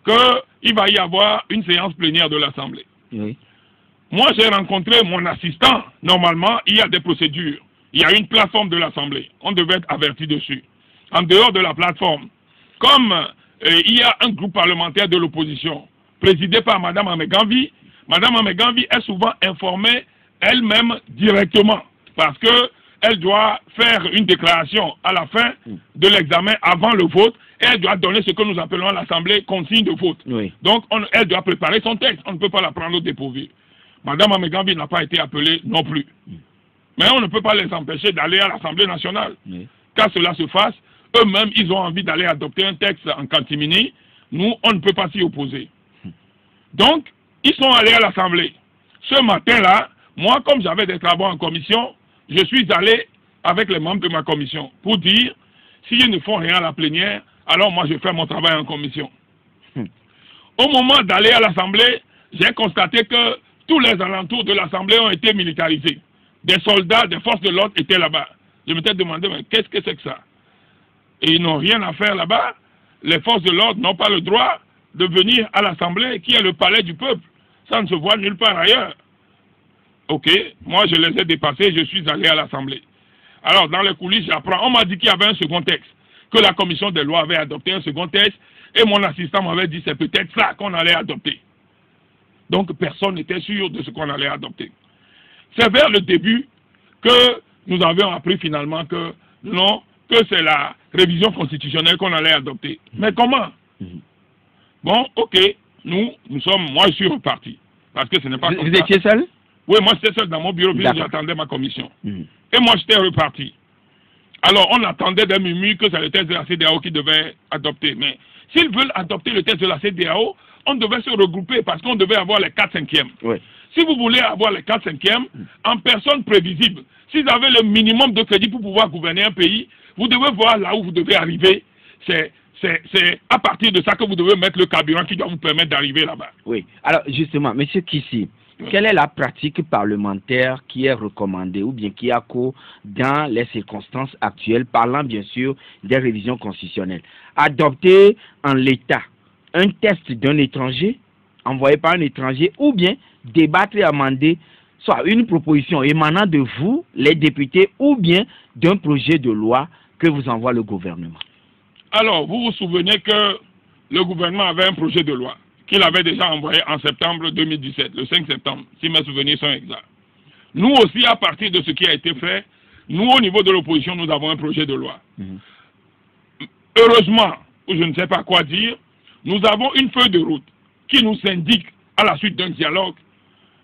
qu'il va y avoir une séance plénière de l'Assemblée. Moi, j'ai rencontré mon assistant. Normalement, il y a des procédures. Il y a une plateforme de l'Assemblée. On devait être averti dessus. En dehors de la plateforme, comme il y a un groupe parlementaire de l'opposition, présidé par Mme Ameganvi, Mme Ameganvi est souvent informée elle-même directement, parce qu'elle doit faire une déclaration à la fin de l'examen, avant le vote, et elle doit donner ce que nous appelons à l'Assemblée consigne de vote. Donc, elle doit préparer son texte. On ne peut pas la prendre au dépourvu. Mme Ameganvi n'a pas été appelée non plus. Mais on ne peut pas les empêcher d'aller à l'Assemblée nationale. Qu'à cela se fasse, eux-mêmes, ils ont envie d'aller adopter un texte en catimini. Nous, on ne peut pas s'y opposer. Donc, ils sont allés à l'Assemblée. Ce matin-là, moi, comme j'avais des travaux en commission, je suis allé avec les membres de ma commission pour dire, s'ils ne font rien à la plénière, alors moi, je fais mon travail en commission. Au moment d'aller à l'Assemblée, j'ai constaté que tous les alentours de l'Assemblée ont été militarisés. Des soldats, des forces de l'ordre étaient là-bas. Je m'étais demandé, mais qu'est-ce que c'est que ça? Et ils n'ont rien à faire là-bas. Les forces de l'ordre n'ont pas le droit de venir à l'Assemblée, qui est le palais du peuple. Ça ne se voit nulle part ailleurs. Ok, moi je les ai dépassés, je suis allé à l'Assemblée. Alors dans les coulisses, j'apprends, on m'a dit qu'il y avait un second texte, que la commission des lois avait adopté un second texte, et mon assistant m'avait dit c'est peut-être ça qu'on allait adopter. Donc personne n'était sûr de ce qu'on allait adopter. C'est vers le début que nous avions appris finalement que non, que c'est la révision constitutionnelle qu'on allait adopter. Mais comment? Bon, ok, moi je suis reparti. Parce que ce n'est pas comme ça. Vous étiez seul? Oui, moi j'étais seul dans mon bureau, puis j'attendais ma commission. Et moi j'étais reparti. Alors on attendait des murmures que c'est le texte de la CEDEAO qui devait adopter. Mais s'ils veulent adopter le texte de la CEDEAO, on devait se regrouper parce qu'on devait avoir les 4/5e. Si vous voulez avoir les 4/5e, en personne prévisible, si vous avez le minimum de crédit pour pouvoir gouverner un pays, vous devez voir là où vous devez arriver. C'est à partir de ça que vous devez mettre le carburant qui doit vous permettre d'arriver là-bas. Oui. Alors, justement, M. Kissi, quelle est la pratique parlementaire qui est recommandée ou bien qui a cours dans les circonstances actuelles, parlant bien sûr des révisions constitutionnelles? Adopter en l'état un texte d'un étranger, envoyé par un étranger, ou bien débattre et amender soit une proposition émanant de vous, les députés, ou bien d'un projet de loi que vous envoie le gouvernement? Alors, vous vous souvenez que le gouvernement avait un projet de loi qu'il avait déjà envoyé en septembre 2017, le 5 septembre, si mes souvenirs sont exacts. Nous aussi, à partir de ce qui a été fait, nous, au niveau de l'opposition, nous avons un projet de loi. Heureusement, ou je ne sais pas quoi dire, nous avons une feuille de route qui nous indique, à la suite d'un dialogue,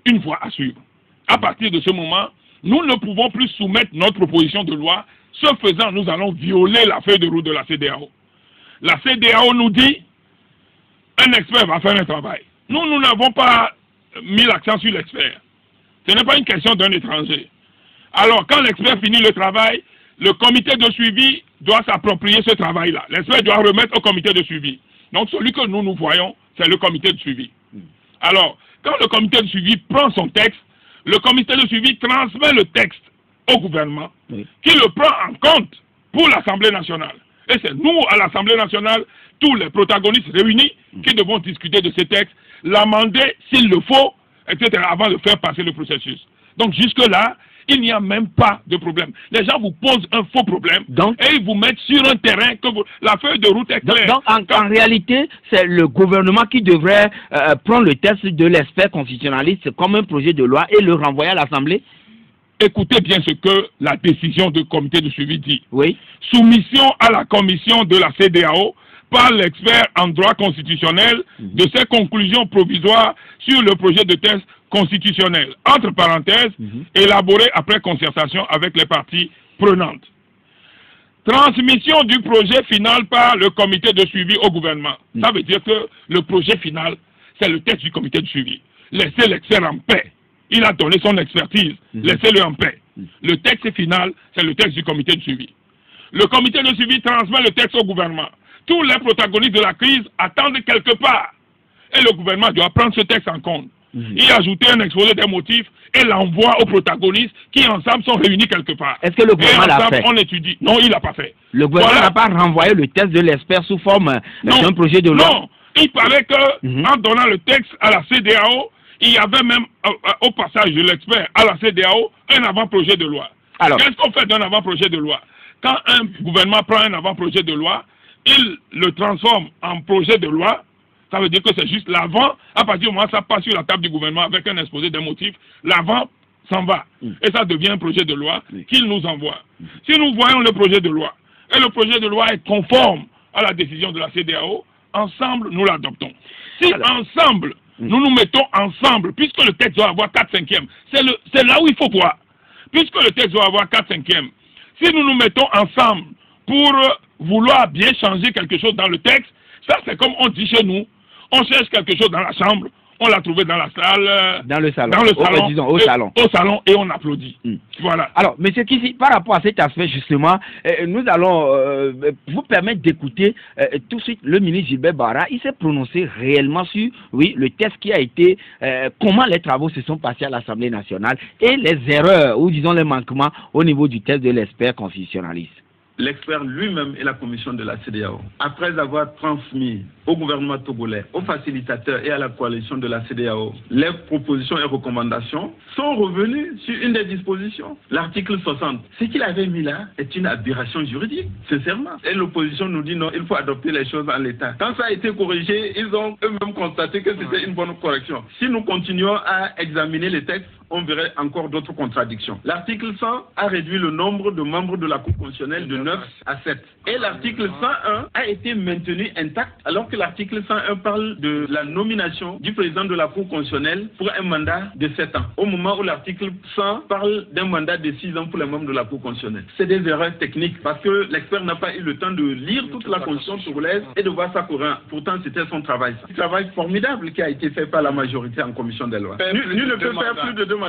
une voie à suivre. À partir de ce moment, nous ne pouvons plus soumettre notre proposition de loi Ce faisant, nous allons violer la feuille de route de la CEDEAO. La CEDEAO nous dit, un expert va faire un travail. Nous n'avons pas mis l'accent sur l'expert. Ce n'est pas une question d'un étranger. Alors, quand l'expert finit le travail, le comité de suivi doit s'approprier ce travail-là. L'expert doit remettre au comité de suivi. Donc, celui que nous voyons, c'est le comité de suivi. Alors, quand le comité de suivi prend son texte, le comité de suivi transmet le texte au gouvernement, qui le prend en compte pour l'Assemblée nationale. Et c'est nous, à l'Assemblée nationale, tous les protagonistes réunis, qui devons discuter de ces textes, l'amender s'il le faut, etc., avant de faire passer le processus. Donc jusque-là, il n'y a même pas de problème. Les gens vous posent un faux problème et ils vous mettent sur un terrain que la feuille de route est claire. Donc en réalité, c'est le gouvernement qui devrait prendre le texte de l'expert constitutionnaliste comme un projet de loi et le renvoyer à l'Assemblée. Écoutez bien ce que la décision du comité de suivi dit. Oui. Soumission à la commission de la CEDEAO par l'expert en droit constitutionnel de ses conclusions provisoires sur le projet de texte constitutionnel, entre parenthèses, élaboré après concertation avec les parties prenantes. Transmission du projet final par le comité de suivi au gouvernement. Ça veut dire que le projet final, c'est le texte du comité de suivi. Laissez l'expert en paix. Il a donné son expertise. Laissez-le en paix. Le texte final, c'est le texte du comité de suivi. Le comité de suivi transmet le texte au gouvernement. Tous les protagonistes de la crise attendent quelque part. Et le gouvernement doit prendre ce texte en compte. Y ajouter un exposé des motifs et l'envoie aux protagonistes qui ensemble sont réunis quelque part. Est-ce que le gouvernement l'a fait? On étudie. Non, il l'a pas fait. Le gouvernement n'a pas renvoyé le texte de l'expert sous forme d'un projet de loi? Non, il paraît que en donnant le texte à la CEDEAO, il y avait même au passage de l'expert à la CEDEAO un avant-projet de loi. Qu'est-ce qu'on fait d'un avant-projet de loi? Quand un gouvernement prend un avant-projet de loi, il le transforme en projet de loi. Ça veut dire que c'est juste l'avant. À partir du moment où ça passe sur la table du gouvernement avec un exposé des motifs, l'avant s'en va. Et ça devient un projet de loi qu'il nous envoie. Si nous voyons le projet de loi, et le projet de loi est conforme à la décision de la CEDEAO, ensemble, nous l'adoptons. Si ensemble, nous nous mettons ensemble, puisque le texte doit avoir 4/5e, c'est là où il faut voir. Puisque le texte doit avoir 4/5e, si nous nous mettons ensemble pour vouloir bien changer quelque chose dans le texte, ça c'est comme on dit chez nous, on cherche quelque chose dans la chambre, on l'a trouvé dans la salle, dans le salon, au salon et on applaudit. Voilà. Alors, M. Kissi, par rapport à cet aspect justement, nous allons vous permettre d'écouter tout de suite le ministre Gilbert Barra. Il s'est prononcé réellement sur, le texte qui a été, comment les travaux se sont passés à l'Assemblée nationale et les erreurs ou disons les manquements au niveau du texte de l'expert constitutionnaliste. L'expert lui-même et la commission de la CEDEAO, après avoir transmis au gouvernement togolais, aux facilitateurs et à la coalition de la CEDEAO les propositions et recommandations, sont revenus sur une des dispositions, l'article 60. Ce qu'il avait mis là est une aberration juridique, sincèrement. Et l'opposition nous dit non, il faut adopter les choses en l'état. Quand ça a été corrigé, ils ont eux-mêmes constaté que c'était une bonne correction. Si nous continuons à examiner les textes, on verrait encore d'autres contradictions. L'article 100 a réduit le nombre de membres de la Cour constitutionnelle de 9 à 7. Et l'article 101 a été maintenu intact, alors que l'article 101 parle de la nomination du président de la Cour constitutionnelle pour un mandat de 7 ans, au moment où l'article 100 parle d'un mandat de 6 ans pour les membres de la Cour constitutionnelle. C'est des erreurs techniques, parce que l'expert n'a pas eu le temps de lire toute la constitution togolaise et de voir ça courir. Pourtant, c'était son travail. Un travail formidable qui a été fait par la majorité en commission des lois. Nul ne peut faire plus de 2 mandats.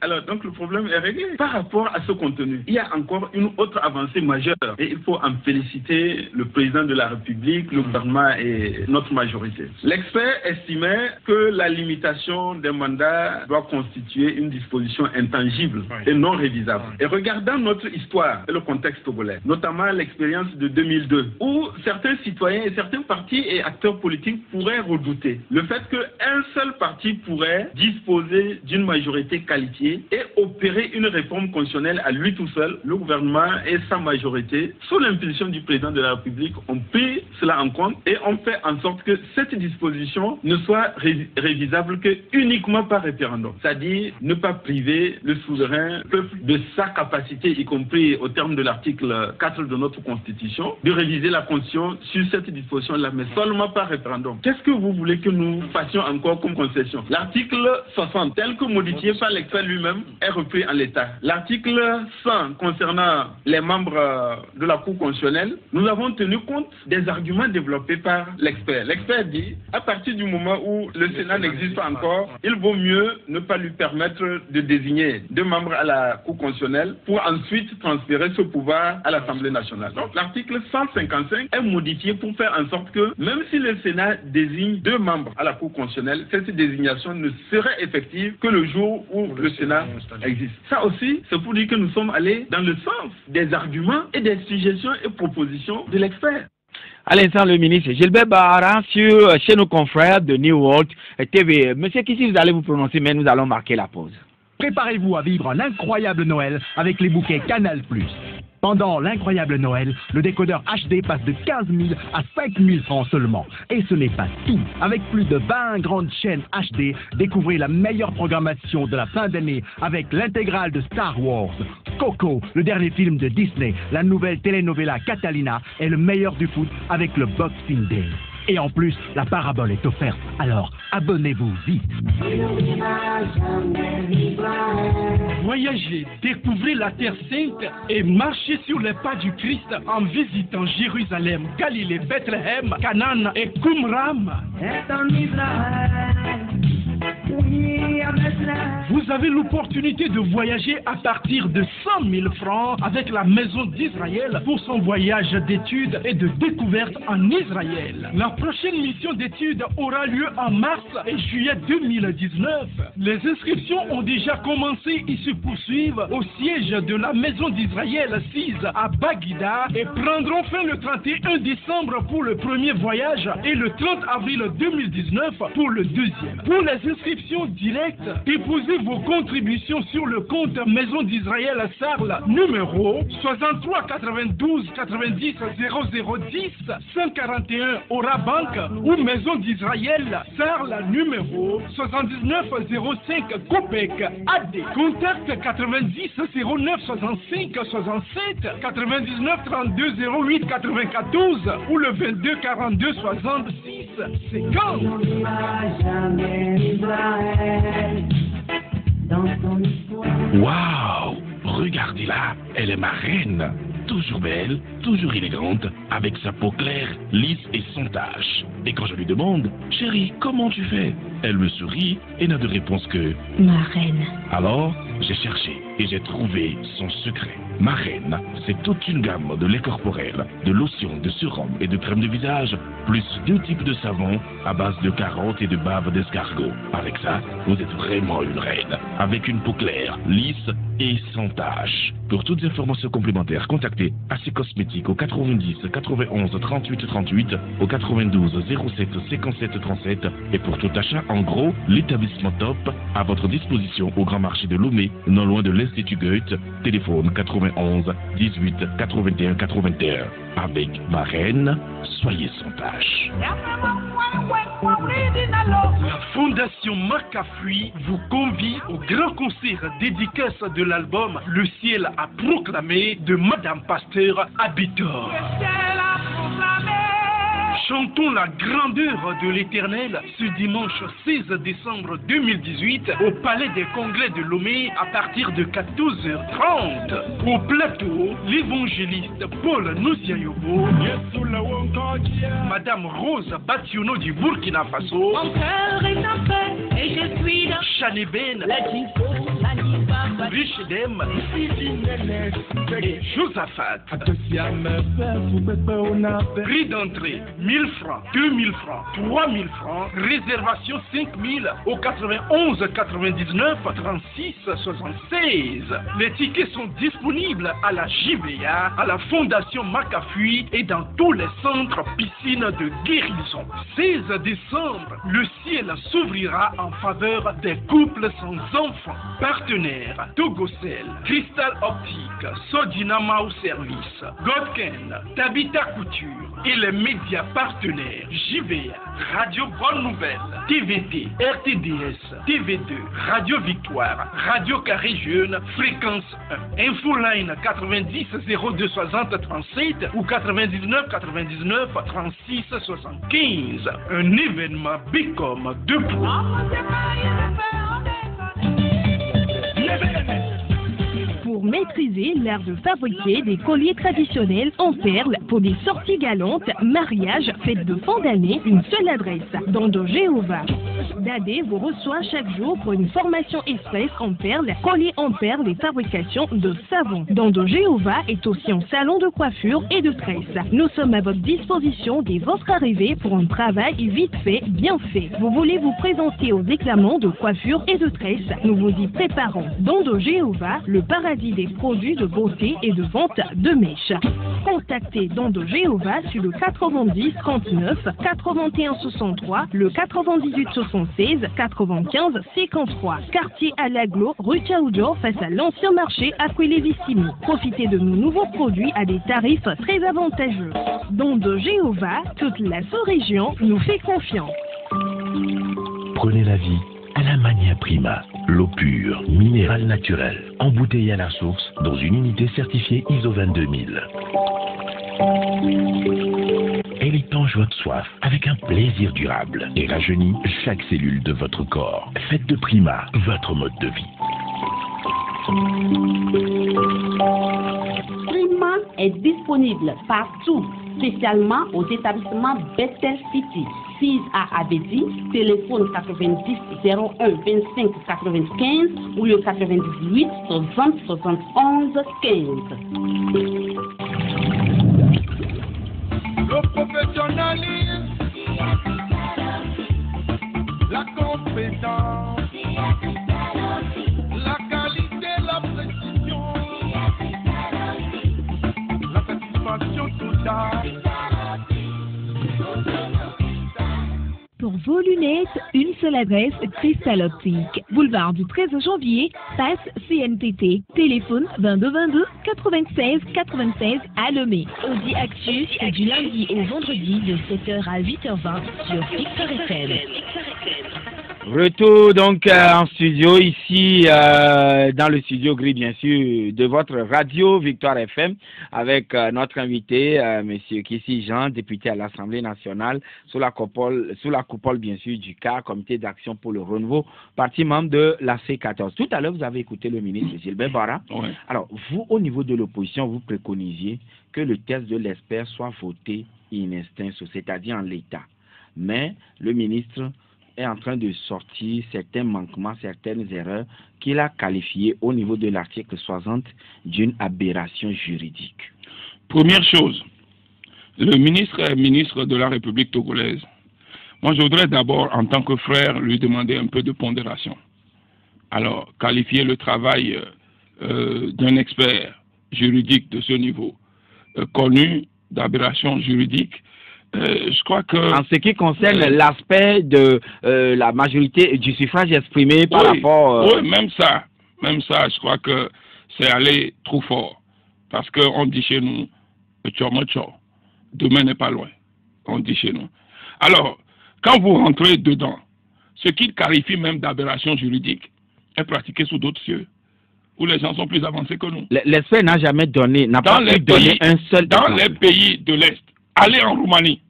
Alors, donc le problème est réglé. Par rapport à ce contenu, il y a encore une autre avancée majeure et il faut en féliciter le président de la République, le gouvernement et notre majorité. L'expert estimait que la limitation des mandats doit constituer une disposition intangible et non révisable. Et regardant notre histoire et le contexte togolais, notamment l'expérience de 2002, où certains citoyens et certains partis et acteurs politiques pourraient redouter le fait qu'un seul parti pourrait disposer d'une majorité qualifiée et opérer une réforme constitutionnelle à lui tout seul. Le gouvernement et sa majorité, sous l'impulsion du président de la République, ont pris cela en compte et ont fait en sorte que cette disposition ne soit révisable que uniquement par référendum. C'est-à-dire ne pas priver le souverain peuple de sa capacité, y compris au terme de l'article 4 de notre Constitution, de réviser la Constitution sur cette disposition-là, mais seulement par référendum. Qu'est-ce que vous voulez que nous fassions encore comme concession? L'article 60, tel que modifié par l'expert lui-même, est repris en l'état. L'article 100, concernant les membres de la Cour constitutionnelle, nous avons tenu compte des arguments développés par l'expert. L'expert dit, à partir du moment où le Sénat n'existe pas encore, il vaut mieux ne pas lui permettre de désigner 2 membres à la Cour constitutionnelle pour ensuite transférer ce pouvoir à l'Assemblée nationale. Donc l'article 155 est modifié pour faire en sorte que même si le Sénat désigne 2 membres à la Cour constitutionnelle, cette désignation ne serait effective que le jour où le Sénat existe. Ça aussi, c'est pour dire que nous sommes allés dans le sens des arguments et des suggestions et propositions de l'expert. À l'instant, le ministre Gilbert Bahara chez nos confrères de New World TV. Monsieur Kissi, vous allez vous prononcer, mais nous allons marquer la pause. Préparez-vous à vivre un incroyable Noël avec les bouquets Canal+. Pendant l'incroyable Noël, le décodeur HD passe de 15 000 à 5 000 francs seulement. Et ce n'est pas tout. Avec plus de 20 grandes chaînes HD, découvrez la meilleure programmation de la fin d'année avec l'intégrale de Star Wars. Coco, le dernier film de Disney, la nouvelle telenovela Catalina et le meilleur du foot avec le Boxing Day. Et en plus, la parabole est offerte. Alors, abonnez-vous vite. Voyagez, découvrez la Terre Sainte et marchez sur les pas du Christ en visitant Jérusalem, Galilée, Bethléem, Canaan et Qumran. Vous avez l'opportunité de voyager à partir de 100 000 francs avec la Maison d'Israël pour son voyage d'études et de découverte en Israël. La prochaine mission d'études aura lieu en mars et juillet 2019. Les inscriptions ont déjà commencé et se poursuivent au siège de la Maison d'Israël assise à Baguida et prendront fin le 31 décembre pour le premier voyage et le 30 avril 2019 pour le deuxième. Pour les inscriptions directes, déposez vos contributions sur le compte Maison d'Israël Sarl numéro 63 92 90 0010 141 Aura Bank ou Maison d'Israël Sarl numéro 79 05 Copec AD. Contact 90 09 65 67 99 32 08 94 ou le 22 42 66 50. Waouh! Regardez-la, elle est ma reine. Toujours belle, toujours élégante, avec sa peau claire, lisse et sans tache. Et quand je lui demande, chérie, comment tu fais? Elle me sourit et n'a de réponse que ma reine. Alors, j'ai cherché et j'ai trouvé son secret. Ma reine, c'est toute une gamme de lait corporel, de lotions, de sérums et de crème de visage, plus 2 types de savons à base de carottes et de bave d'escargot. Avec ça, vous êtes vraiment une reine, avec une peau claire, lisse et sans tache. Pour toutes informations complémentaires, contactez AC Cosmétiques au 90 91 38 38, au 92 07 57 37 et pour tout achat en gros, l'établissement Top à votre disposition au Grand Marché de Lomé, non loin de l'Institut Goethe, téléphone 91 18 81 81. Avec ma reine, soyez sans tâche. La Fondation Macafui vous convie au grand concert dédicace de l'album Le ciel a proclamé de Madame Pasteur Habitor. Chantons la grandeur de l'Éternel ce dimanche 16 décembre 2018 au Palais des Congrès de Lomé à partir de 14h30. Au plateau, l'évangéliste Paul Nosiayobo, Madame Rose Bationo du Burkina Faso, Mon cœur est en paix et je suis dans Chaneben, Richedem et Josaphat. Prix d'entrée 1000 francs, 2000 francs, 3000 francs, réservation 5000 au 91 99 36 76. Les tickets sont disponibles à la JVA, à la Fondation Macafui et dans tous les centres piscines de guérison. 16 décembre, le ciel s'ouvrira en faveur des couples sans enfants. Partenaires Togocel, Crystal Optique, Sodina Mau Service, Godken, Tabita Couture, et les médias partenaires JVA, Radio Bonne Nouvelle, TVT, RTDS, TV2, Radio Victoire, Radio Carré Jeune, Fréquence 1, Infoline 90 02 60 37 ou 99 99 36 75. Un événement Bicom 2 points. Pour maîtriser l'art de fabriquer des colliers traditionnels en perles pour des sorties galantes, mariages, fêtes de fin d'année, une seule adresse, Dondo Jéhovah. Dadé vous reçoit chaque jour pour une formation express en perles, colliers en perles et fabrication de savon. Dondo Jéhovah est aussi un salon de coiffure et de tresse. Nous sommes à votre disposition dès votre arrivée pour un travail vite fait, bien fait. Vous voulez vous présenter aux déclamants de coiffure et de tresse, nous vous y préparons. Dondo Jéhovah, le paradis des produits de beauté et de vente de mèches. Contactez Dondo Jéhovah sur le 90 39 81 63, le 98 76 95 53. Quartier Alaglo, rue Tchaoudjo, face à l'ancien marché Aquilevissimi. Profitez de nos nouveaux produits à des tarifs très avantageux. Dondo Jéhovah, toute la sous-région nous fait confiance. Prenez la vie à la manière prima. L'eau pure, minérale naturelle, embouteillée à la source dans une unité certifiée ISO 22000. Elle étanche votre soif avec un plaisir durable et rajeunit chaque cellule de votre corps. Faites de Prima votre mode de vie. Prima est disponible partout, spécialement aux établissements Bethel City, 6 à Abedi, téléphone 90 01 25 95 ou le 98 60 71 15. Le professionnalisme, la compétence, la qualité, la précision, la satisfaction totale. Pour vos lunettes, une seule adresse, Cristal Optique. Boulevard du 13 janvier, passe CNTT. Téléphone 22 22 96 96 à Lomé. Audi Actus, c'est du lundi au vendredi de 7h à 8h20 sur Victor FM. Retour donc en studio ici dans le studio gris bien sûr de votre radio Victoire FM avec notre invité monsieur Kissi Jean, député à l'Assemblée nationale sous la coupole bien sûr du CAR, Comité d'action pour le renouveau, parti membre de la C14. Tout à l'heure vous avez écouté le ministre Gilbert Barra. Ouais. Alors vous au niveau de l'opposition vous préconisiez que le test de l'ESPER soit voté in extenso, c'est-à-dire en l'état. Mais le ministre est en train de sortir certains manquements, certaines erreurs qu'il a qualifiées au niveau de l'article 60 d'une aberration juridique. Première chose, le ministre est ministre de la République togolaise. Moi, je voudrais d'abord, en tant que frère, lui demander un peu de pondération. Alors, qualifier le travail d'un expert juridique de ce niveau, connu d'aberration juridique, je crois que... En ce qui concerne l'aspect de la majorité du suffrage exprimé par rapport... Oui, même ça, je crois que c'est aller trop fort. Parce qu'on dit chez nous, demain n'est pas loin, on dit chez nous. Alors, quand vous rentrez dedans, ce qu'il qualifie même d'aberration juridique est pratiqué sous d'autres cieux, où les gens sont plus avancés que nous. L'ESPER n'a jamais donné, n'a pas pu donner un seul... Dans les pays de l'Est, allez en Roumanie.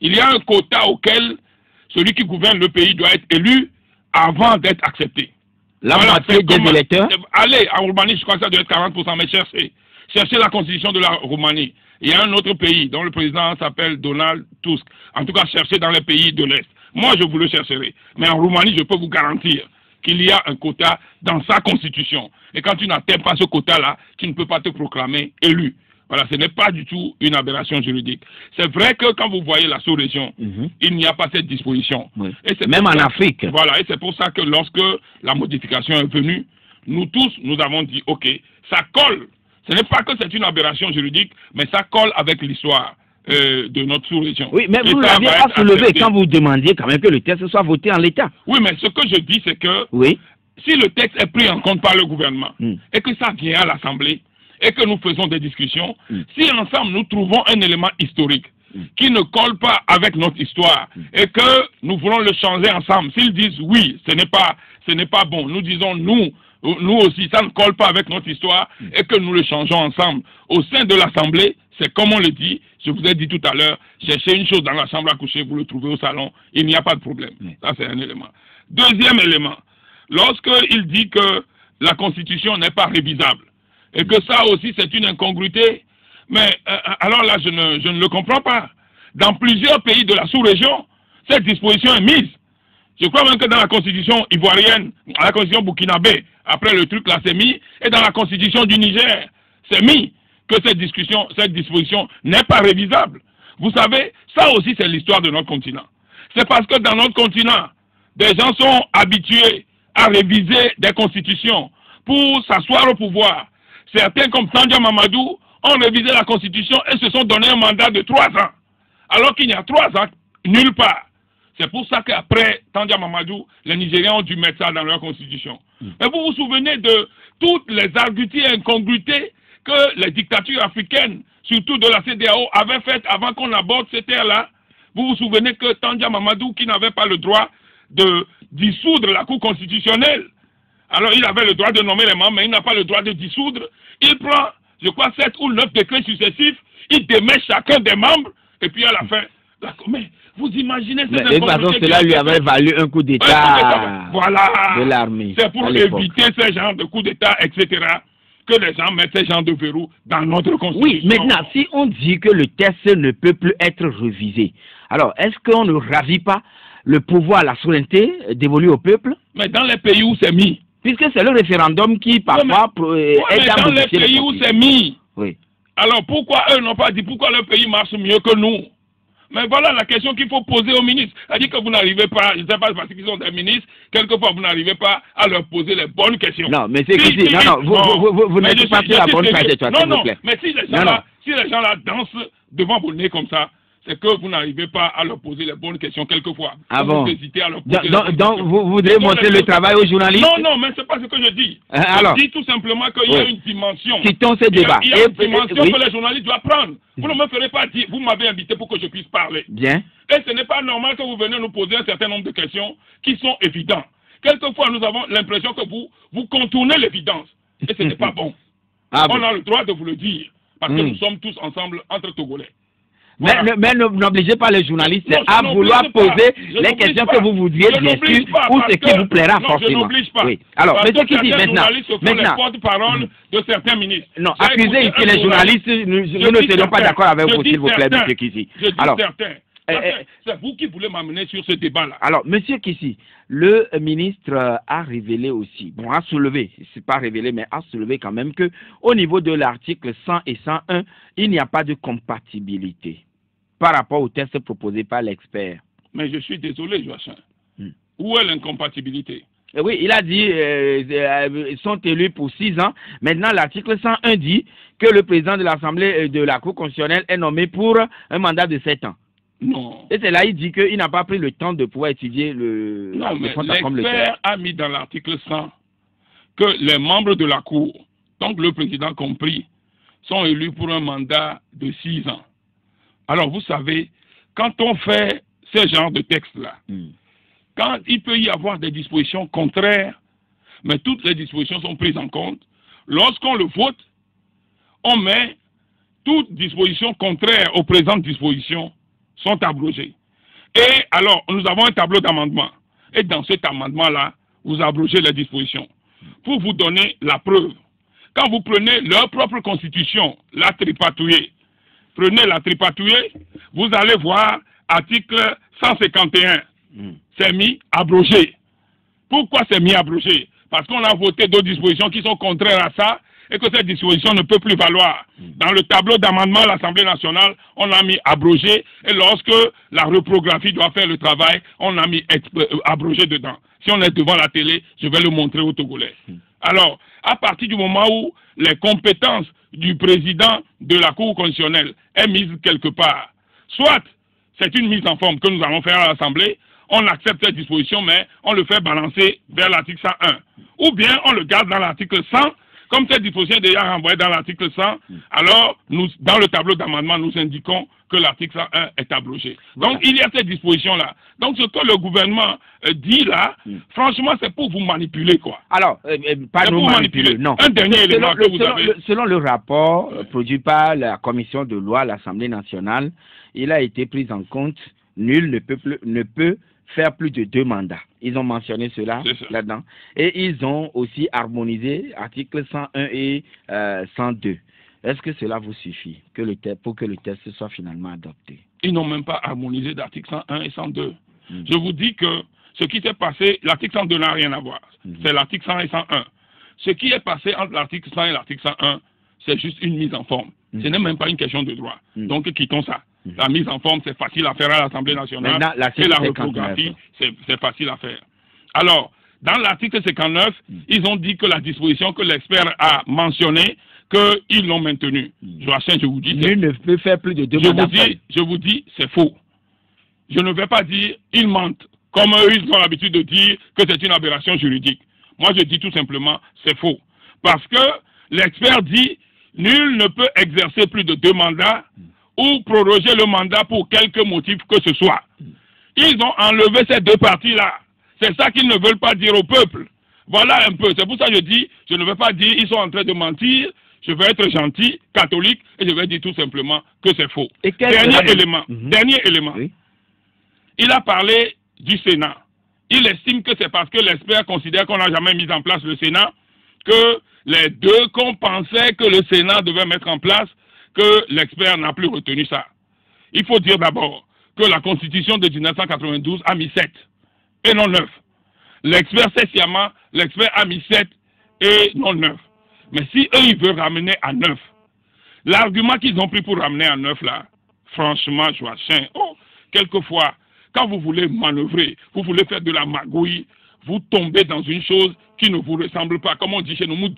Il y a un quota auquel celui qui gouverne le pays doit être élu avant d'être accepté. La moitié des électeurs. Allez, en Roumanie, je crois que ça doit être 40%, mais cherchez la constitution de la Roumanie. Il y a un autre pays dont le président s'appelle Donald Tusk. En tout cas, cherchez dans les pays de l'Est. Moi, je vous le chercherai. Mais en Roumanie, je peux vous garantir qu'il y a un quota dans sa constitution. Et quand tu n'atteins pas ce quota-là, tu ne peux pas te proclamer élu. Voilà, ce n'est pas du tout une aberration juridique. C'est vrai que quand vous voyez la sous-région, il n'y a pas cette disposition. Oui. Même en Afrique. Voilà, et c'est pour ça que lorsque la modification est venue, nous tous, nous avons dit, ok, ça colle. Ce n'est pas que c'est une aberration juridique, mais ça colle avec l'histoire de notre sous-région. Oui, mais vous l'aviez pas soulevé quand vous demandiez quand même que le texte soit voté en l'état. Oui, mais ce que je dis, c'est que si le texte est pris en compte par le gouvernement et que ça vient à l'Assemblée, et que nous faisons des discussions, si ensemble nous trouvons un élément historique qui ne colle pas avec notre histoire et que nous voulons le changer ensemble. S'ils disent oui, ce n'est pas bon. Nous disons nous aussi, ça ne colle pas avec notre histoire et que nous le changeons ensemble. Au sein de l'Assemblée, c'est comme on le dit, je vous ai dit tout à l'heure, cherchez une chose dans la chambre à coucher, vous le trouvez au salon, il n'y a pas de problème. Ça, c'est un élément. Deuxième élément, lorsqu'il dit que la Constitution n'est pas révisable et que ça aussi c'est une incongruité, mais alors là, je ne le comprends pas. Dans plusieurs pays de la sous-région, cette disposition est mise. Je crois même que dans la Constitution ivoirienne, la Constitution burkinabé, après le truc là, c'est mis, et dans la Constitution du Niger, c'est mis que cette disposition n'est pas révisable. Vous savez, ça aussi c'est l'histoire de notre continent. C'est parce que dans notre continent, des gens sont habitués à réviser des constitutions pour s'asseoir au pouvoir. Certains comme Tandian Mamadou ont révisé la constitution et se sont donné un mandat de 3 ans. Alors qu'il y a 3 ans, nulle part. C'est pour ça qu'après Tandian Mamadou, les Nigériens ont dû mettre ça dans leur constitution. Mais vous vous souvenez de toutes les arguties et incongruités que les dictatures africaines, surtout de la CEDEAO, avaient faites avant qu'on aborde ces terres-là? Vous vous souvenez que Tandian Mamadou, qui n'avait pas le droit de dissoudre la Cour constitutionnelle, alors il avait le droit de nommer les membres, mais il n'a pas le droit de dissoudre. Il prend, je crois, 7 ou 9 décrets successifs, il démet chacun des membres, et puis à la fin, mais vous imaginez cette de toute façon, cela lui avait valu un coup d'État de l'armée. C'est pour éviter ce genre de coup d'État, etc., que les gens mettent ces genres de verrous dans notre constitution. Oui, maintenant, si on dit que le texte ne peut plus être révisé, alors est-ce qu'on ne ravit pas le pouvoir, la souveraineté dévolue au peuple? Mais dans les pays où c'est mis. Puisque c'est le référendum qui parfois aide à dans les modifier pays où c'est mis. Oui. Alors pourquoi eux n'ont pas dit pourquoi leur pays marche mieux que nous? Mais voilà la question qu'il faut poser aux ministres. C'est-à-dire que vous n'arrivez pas, je ne sais pas parce qu'ils sont des ministres, quelquefois vous n'arrivez pas à leur poser les bonnes questions. Non, mais c'est que vous n'êtes pas sur la bonne trajectoire, s'il vous plaît. Mais si les gens là dansent devant vos nez comme ça, c'est que vous n'arrivez pas à leur poser les bonnes questions quelquefois. Ah bon? Vous hésitez à leur poser donc vous voudrez montrer le travail aux journalistes? Non, mais c'est pas ce que je dis. Alors, je dis tout simplement qu'il y a une dimension. Citons ce débat. Il y a une dimension que les journalistes doivent prendre. Vous ne me ferez pas dire, vous m'avez invité pour que je puisse parler. Bien. Et ce n'est pas normal que vous veniez nous poser un certain nombre de questions qui sont évidentes. Quelquefois, nous avons l'impression que vous contournez l'évidence. Et ce n'est pas bon. On a le droit de vous le dire. Parce que nous sommes tous ensemble entre Togolais. Voilà. Mais n'obligez pas les journalistes à vouloir poser les questions que vous voudriez, bien sûr, ou ce qui vous plaira forcément. Je n'oblige pas. Oui. Alors, parce monsieur Kissi, maintenant. Les porte-parole de certains ministres. Non, accusez ici les journalistes, nous ne serons pas d'accord avec vous, s'il vous plaît, monsieur Kissi. Je dis certains. C'est vous qui voulez m'amener sur ce débat-là. Alors, monsieur Kissi, le ministre a révélé aussi, a soulevé, c'est pas révélé, mais a soulevé quand même que au niveau de l'article 100 et 101, il n'y a pas de compatibilité par rapport au test proposé par l'expert. Mais je suis désolé, Joachim. Où est l'incompatibilité? Oui, il a dit ils sont élus pour 6 ans. Maintenant, l'article 101 dit que le président de l'Assemblée de la Cour constitutionnelle est nommé pour un mandat de 7 ans. Non. Et c'est là il dit qu'il n'a pas pris le temps de pouvoir étudier le... Non, mais l'expert a mis dans l'article 100 que les membres de la Cour, donc le président compris, sont élus pour un mandat de 6 ans. Alors, vous savez, quand on fait ce genre de texte-là, quand il peut y avoir des dispositions contraires, mais toutes les dispositions sont prises en compte, lorsqu'on le vote, on met toutes dispositions contraires aux présentes dispositions sont abrogées. Et alors, nous avons un tableau d'amendement. Et dans cet amendement-là, vous abrogez les dispositions. Pour vous donner la preuve, quand vous prenez leur propre constitution, la tripatouillée, prenez la tripatouillée, vous allez voir article 151. C'est mis abrogé. Pourquoi c'est mis abrogé? Parce qu'on a voté d'autres dispositions qui sont contraires à ça et que cette disposition ne peut plus valoir. Dans le tableau d'amendement à l'Assemblée nationale, on a mis abrogé et lorsque la reprographie doit faire le travail, on a mis abrogé dedans. Si on est devant la télé, je vais le montrer aux Togolais. Alors, à partir du moment où les compétences du président de la Cour constitutionnelle est mise quelque part, soit c'est une mise en forme que nous allons faire à l'Assemblée, on accepte cette disposition, mais on le fait balancer vers l'article 101. Ou bien on le garde dans l'article 100, comme cette disposition est déjà renvoyée dans l'article 100, alors nous, dans le tableau d'amendement, nous indiquons que l'article 101 est abrogé. Donc il y a cette disposition-là. Donc ce que le gouvernement dit là, franchement, c'est pour vous manipuler, quoi. Alors, pas nous manipuler, non. Un dernier élément que vous avez... Selon le rapport produit par la commission de loi à l'Assemblée nationale, il a été pris en compte, nul ne peut faire plus de 2 mandats. Ils ont mentionné cela là-dedans. Et ils ont aussi harmonisé articles 101 et 102. Est-ce que cela vous suffit pour que le texte soit finalement adopté? Ils n'ont même pas harmonisé d'articles 101 et 102. Je vous dis que ce qui s'est passé, l'article 102 n'a rien à voir. C'est l'article 100 et 101. Ce qui est passé entre l'article 100 et l'article 101, c'est juste une mise en forme. Ce n'est même pas une question de droit. Donc quittons ça. La mise en forme, c'est facile à faire à l'Assemblée nationale. Et la reprographie, c'est facile à faire. Alors, dans l'article 59, ils ont dit que la disposition que l'expert a mentionnée, qu'ils l'ont maintenue. Joachim, je vous dis... Nul ne peut faire plus de 2 mandats. Je vous dis, c'est faux. Je ne vais pas dire, ils mentent, comme eux, ils ont l'habitude de dire que c'est une aberration juridique. Moi, je dis tout simplement, c'est faux. Parce que l'expert dit, nul ne peut exercer plus de 2 mandats ou proroger le mandat pour quelque motif que ce soit. Ils ont enlevé ces 2 parties-là. C'est ça qu'ils ne veulent pas dire au peuple. Voilà un peu. C'est pour ça que je dis, je ne vais pas dire, ils sont en train de mentir. Je vais être gentil, catholique, et je vais dire tout simplement que c'est faux. Dernier élément. Oui. Il a parlé du Sénat. Il estime que c'est parce que l'expert considère qu'on n'a jamais mis en place le Sénat que les 2 qu'on pensait que le Sénat devait mettre en place, que l'expert n'a plus retenu ça. Il faut dire d'abord que la Constitution de 1992 a mis 7 et non 9. L'expert sait sciemment, l'expert a mis 7 et non 9. Mais si eux, ils veulent ramener à 9, l'argument qu'ils ont pris pour ramener à 9 là, franchement, Joachim, quelquefois, quand vous voulez manœuvrer, vous voulez faire de la magouille, vous tombez dans une chose qui ne vous ressemble pas, comme on dit chez nous,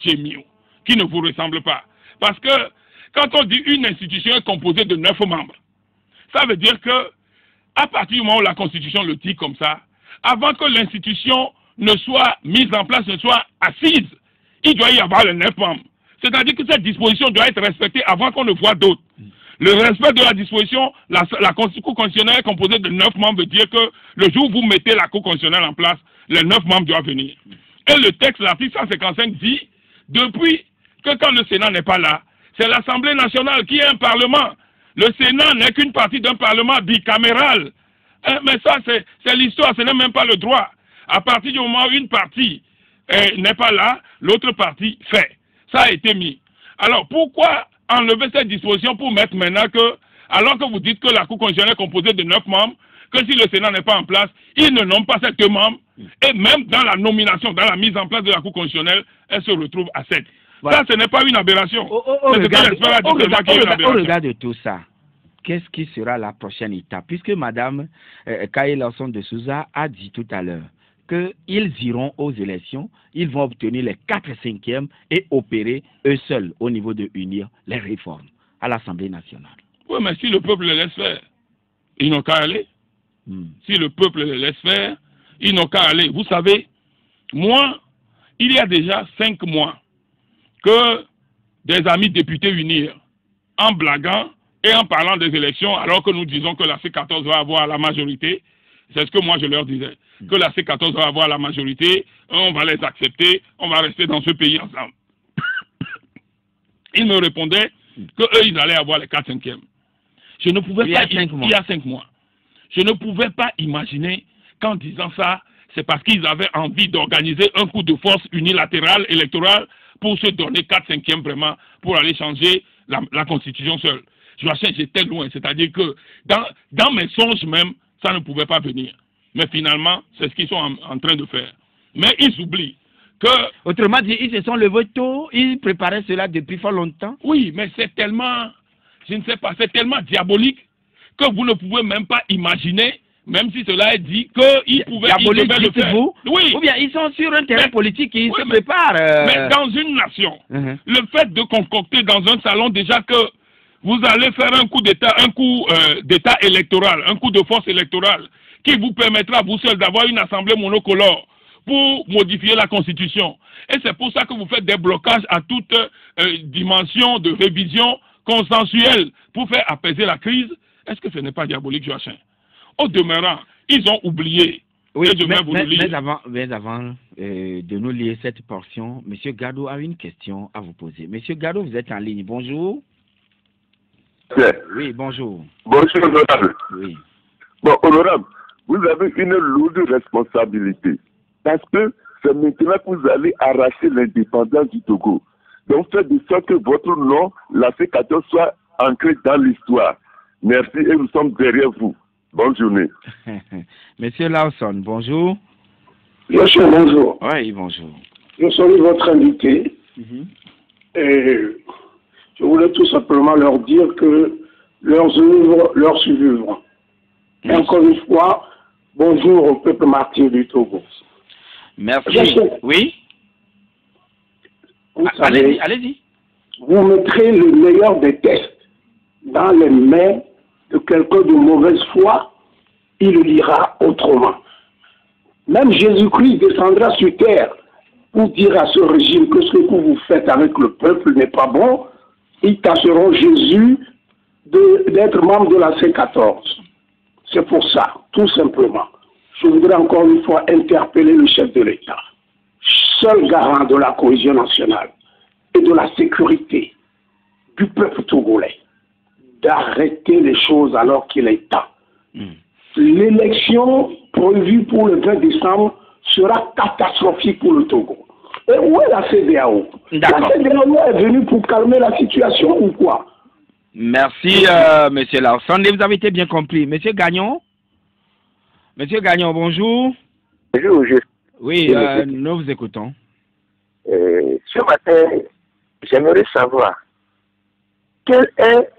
qui ne vous ressemble pas. Parce que quand on dit une institution est composée de 9 membres, ça veut dire que à partir du moment où la Constitution le dit comme ça, avant que l'institution ne soit mise en place, ne soit assise, il doit y avoir les 9 membres. C'est-à-dire que cette disposition doit être respectée avant qu'on ne voit d'autres. Le respect de la disposition, la Cour constitutionnelle est composée de 9 membres veut dire que le jour où vous mettez la Cour constitutionnelle en place, les 9 membres doivent venir. Et le texte, l'article 155 dit, depuis que quand le Sénat n'est pas là, c'est l'Assemblée nationale qui est un parlement. Le Sénat n'est qu'une partie d'un parlement bicaméral. Mais ça, c'est l'histoire, ce n'est même pas le droit. À partir du moment où une partie n'est pas là, l'autre partie fait. Ça a été mis. Alors, pourquoi enlever cette disposition pour mettre maintenant que, alors que vous dites que la Cour constitutionnelle est composée de 9 membres, que si le Sénat n'est pas en place, ils ne nomment pas 7 membres, et même dans la nomination, dans la mise en place de la Cour constitutionnelle, elle se retrouve à 7. Voilà. Ça, ce n'est pas une aberration. Au regard de tout ça, qu'est-ce qui sera la prochaine étape? Puisque Mme Kaye Lawson de Souza a dit tout à l'heure qu'ils iront aux élections, ils vont obtenir les 4/5 et opérer eux seuls au niveau de unir les réformes à l'Assemblée nationale. Oui, mais si le peuple les laisse faire, ils n'ont qu'à aller. Si le peuple les laisse faire, ils n'ont qu'à aller. Vous savez, moi, il y a déjà 5 mois que des amis députés unirent en blaguant et en parlant des élections, alors que nous disons que la C14 va avoir la majorité. C'est ce que moi je leur disais, que la C14 va avoir la majorité, on va les accepter, on va rester dans ce pays ensemble. Ils me répondaient qu'eux, ils allaient avoir les 4/5. Je ne pouvais pas, il y a 5 mois. Je ne pouvais pas imaginer qu'en disant ça, c'est parce qu'ils avaient envie d'organiser un coup de force unilatéral électoral pour se donner 4/5 vraiment, pour aller changer la Constitution seule. J'étais loin, c'est-à-dire que dans mes songes même, ça ne pouvait pas venir. Mais finalement, c'est ce qu'ils sont en train de faire. Mais ils oublient que... Autrement dit, ils se sont levés tôt, ils préparaient cela depuis fort longtemps. Oui, mais c'est tellement, je ne sais pas, c'est tellement diabolique que vous ne pouvez même pas imaginer, même si cela est dit, qu'ils pouvaient le faire. Oui. Ou bien ils sont sur un terrain politique et ils se préparent. Mais dans une nation, le fait de concocter dans un salon déjà que vous allez faire un coup d'État, d'État électoral, un coup de force électorale, qui vous permettra, vous seul, d'avoir une assemblée monocolore pour modifier la Constitution. Et c'est pour ça que vous faites des blocages à toute dimension de révision consensuelle pour faire apaiser la crise. Est-ce que ce n'est pas diabolique, Joachim? Au demeurant, ils ont oublié. Oui, mais avant de nous lire cette portion, M. Gado a une question à vous poser. M. Gado, vous êtes en ligne. Bonjour. Oui, bonjour. Bonjour, honorable. Oui. Bon, honorable, vous avez une lourde responsabilité. Parce que c'est maintenant que vous allez arracher l'indépendance du Togo. Donc, faites de sorte que votre nom, la C14, soit ancré dans l'histoire. Merci et nous sommes derrière vous. Bonne journée. Monsieur Lawson, bonjour. Monsieur, bonjour. Oui, bonjour. Je salue votre invité. Et je voulais tout simplement leur dire que leurs œuvres leur suivront. Et encore une fois, bonjour au peuple martyr du Togo. Merci. Oui. Allez-y. Vous mettrez le meilleur des tests dans les mains de quelqu'un de mauvaise foi, il le lira autrement. Même Jésus-Christ descendra sur terre pour dire à ce régime que ce que vous faites avec le peuple n'est pas bon. Ils tâcheront Jésus d'être membre de la C14. C'est pour ça, tout simplement. Je voudrais encore une fois interpeller le chef de l'État, seul garant de la cohésion nationale et de la sécurité du peuple togolais, d'arrêter les choses alors qu'il est temps. L'élection prévue pour le 20 décembre sera catastrophique pour le Togo. Et où est la CEDEAO? La CEDEAO est venue pour calmer la situation ou quoi? Merci, monsieur Larson. Vous avez été bien compris. Monsieur Gagnon? Monsieur Gagnon, bonjour. Bonjour, Oui, nous vous écoutons. Ce matin, j'aimerais savoir quel est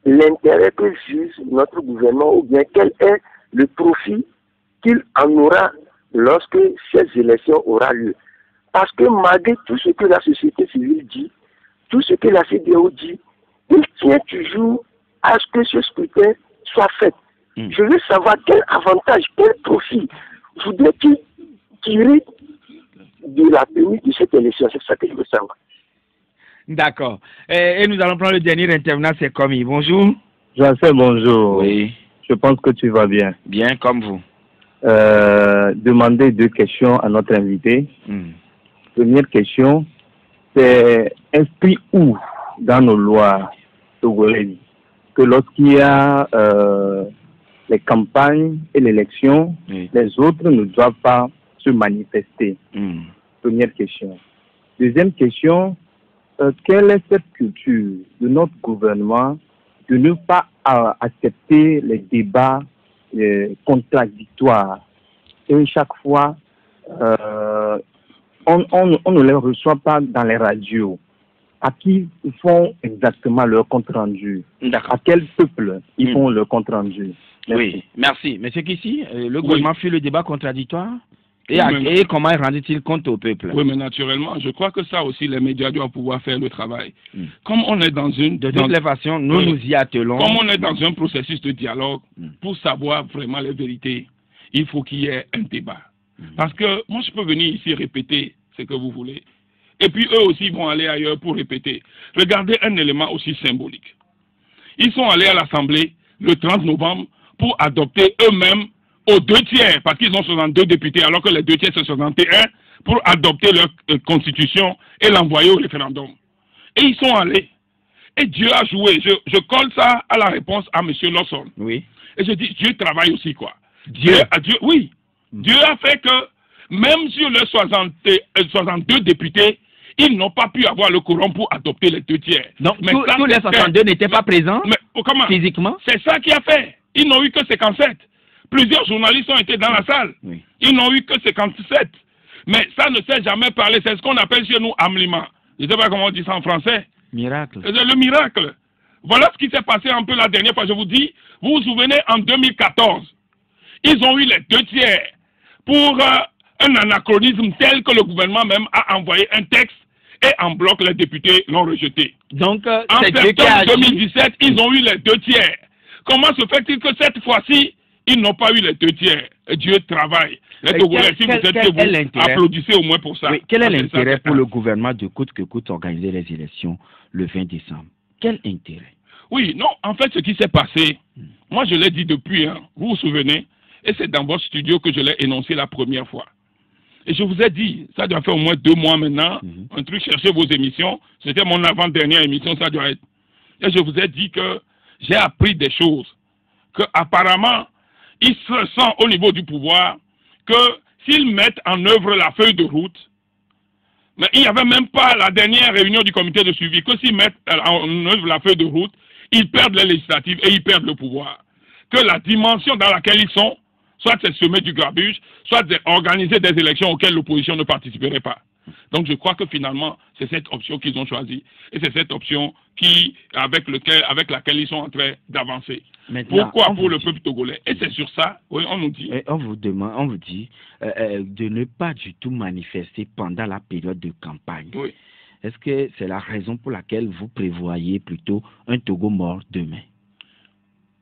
l'intérêt que juge notre gouvernement ou bien quel est le profit qu'il en aura lorsque ces élections auront lieu. Parce que malgré tout ce que la société civile dit, tout ce que la CEDEAO dit, il tient toujours à ce que ce scrutin soit fait. Je veux savoir quel avantage, quel profit voudrait-il tirer de la tenue de cette élection. C'est ça que je veux savoir. D'accord. Et nous allons prendre le dernier intervenant, c'est Komi. Bonjour. Jean-Philippe, bonjour. Oui. Je pense que tu vas bien. Bien, comme vous. Demander 2 questions à notre invité. Première question, c'est inscrit où dans nos lois togolaises que lorsqu'il y a les campagnes et l'élection, les autres ne doivent pas se manifester. Première question. Deuxième question, quelle est cette culture de notre gouvernement de ne pas accepter les débats contradictoires? Et chaque fois, on ne les reçoit pas dans les radios. À qui ils font exactement leur compte-rendu? À quel peuple ils font leur compte-rendu? Oui, merci. Monsieur Kissi, le gouvernement fait le débat contradictoire et comment rendit-il compte au peuple? Oui, mais naturellement, je crois que ça aussi, les médias doivent pouvoir faire le travail. Comme on est dans une... De toutes les façons, nous y attelons. Comme on est dans un processus de dialogue, pour savoir vraiment les vérités, il faut qu'il y ait un débat. Parce que moi, je peux venir ici répéter ce que vous voulez. Et puis eux aussi vont aller ailleurs pour répéter. Regardez un élément aussi symbolique. Ils sont allés à l'Assemblée le 30 novembre pour adopter eux-mêmes aux 2/3, parce qu'ils ont 62 députés, alors que les 2/3 c'est 61, pour adopter leur constitution et l'envoyer au référendum. Et ils sont allés. Et Dieu a joué. Je colle ça à la réponse à M. Lawson. Oui. Et je dis, Dieu travaille aussi, quoi. Dieu a fait que, même sur les 62 députés, ils n'ont pas pu avoir le courant pour adopter les 2/3. Donc, tous les 62 n'étaient pas présents physiquement? C'est ça qui a fait. Ils n'ont eu que 57. Plusieurs journalistes ont été dans la salle. Ils n'ont eu que 57. Mais ça ne s'est jamais parlé. C'est ce qu'on appelle chez nous amlima. Je ne sais pas comment on dit ça en français. Miracle. C'est le miracle. Voilà ce qui s'est passé un peu la dernière fois. Je vous dis, vous vous souvenez, en 2014, ils ont eu les 2/3 pour un anachronisme tel que le gouvernement même a envoyé un texte et en bloc les députés l'ont rejeté. Donc, en septembre 2017, ils ont eu les 2/3. Comment se fait-il que cette fois-ci, ils n'ont pas eu les 2/3? Dieu travaille. Les Togolais, si vous êtes chez vous, applaudissez au moins pour ça. Oui, quel est l'intérêt pour le gouvernement de coûte que coûte organiser les élections le 20 décembre? Quel intérêt? Oui, non, en fait, ce qui s'est passé, moi je l'ai dit depuis, hein, vous vous souvenez, et c'est dans votre studio que je l'ai énoncé la première fois. Et je vous ai dit, ça doit faire au moins 2 mois maintenant, un truc, cherchez vos émissions, c'était mon avant-dernière émission, ça doit être. Et je vous ai dit que j'ai appris des choses, que apparemment, ils se sentent au niveau du pouvoir, que s'ils mettent en œuvre la feuille de route, mais il n'y avait même pas la dernière réunion du comité de suivi, que s'ils mettent en œuvre la feuille de route, ils perdent les législatives et ils perdent le pouvoir. Que la dimension dans laquelle ils sont, soit c'est semer du grabuge, soit c'est organiser des élections auxquelles l'opposition ne participerait pas. Donc je crois que finalement, c'est cette option qu'ils ont choisie. Et c'est cette option avec laquelle ils sont en train d'avancer. Pourquoi pour le peuple togolais? Et c'est sur ça, oui, on nous dit. Et on vous dit de ne pas du tout manifester pendant la période de campagne. Oui. Est-ce que c'est la raison pour laquelle vous prévoyez plutôt un Togo mort demain?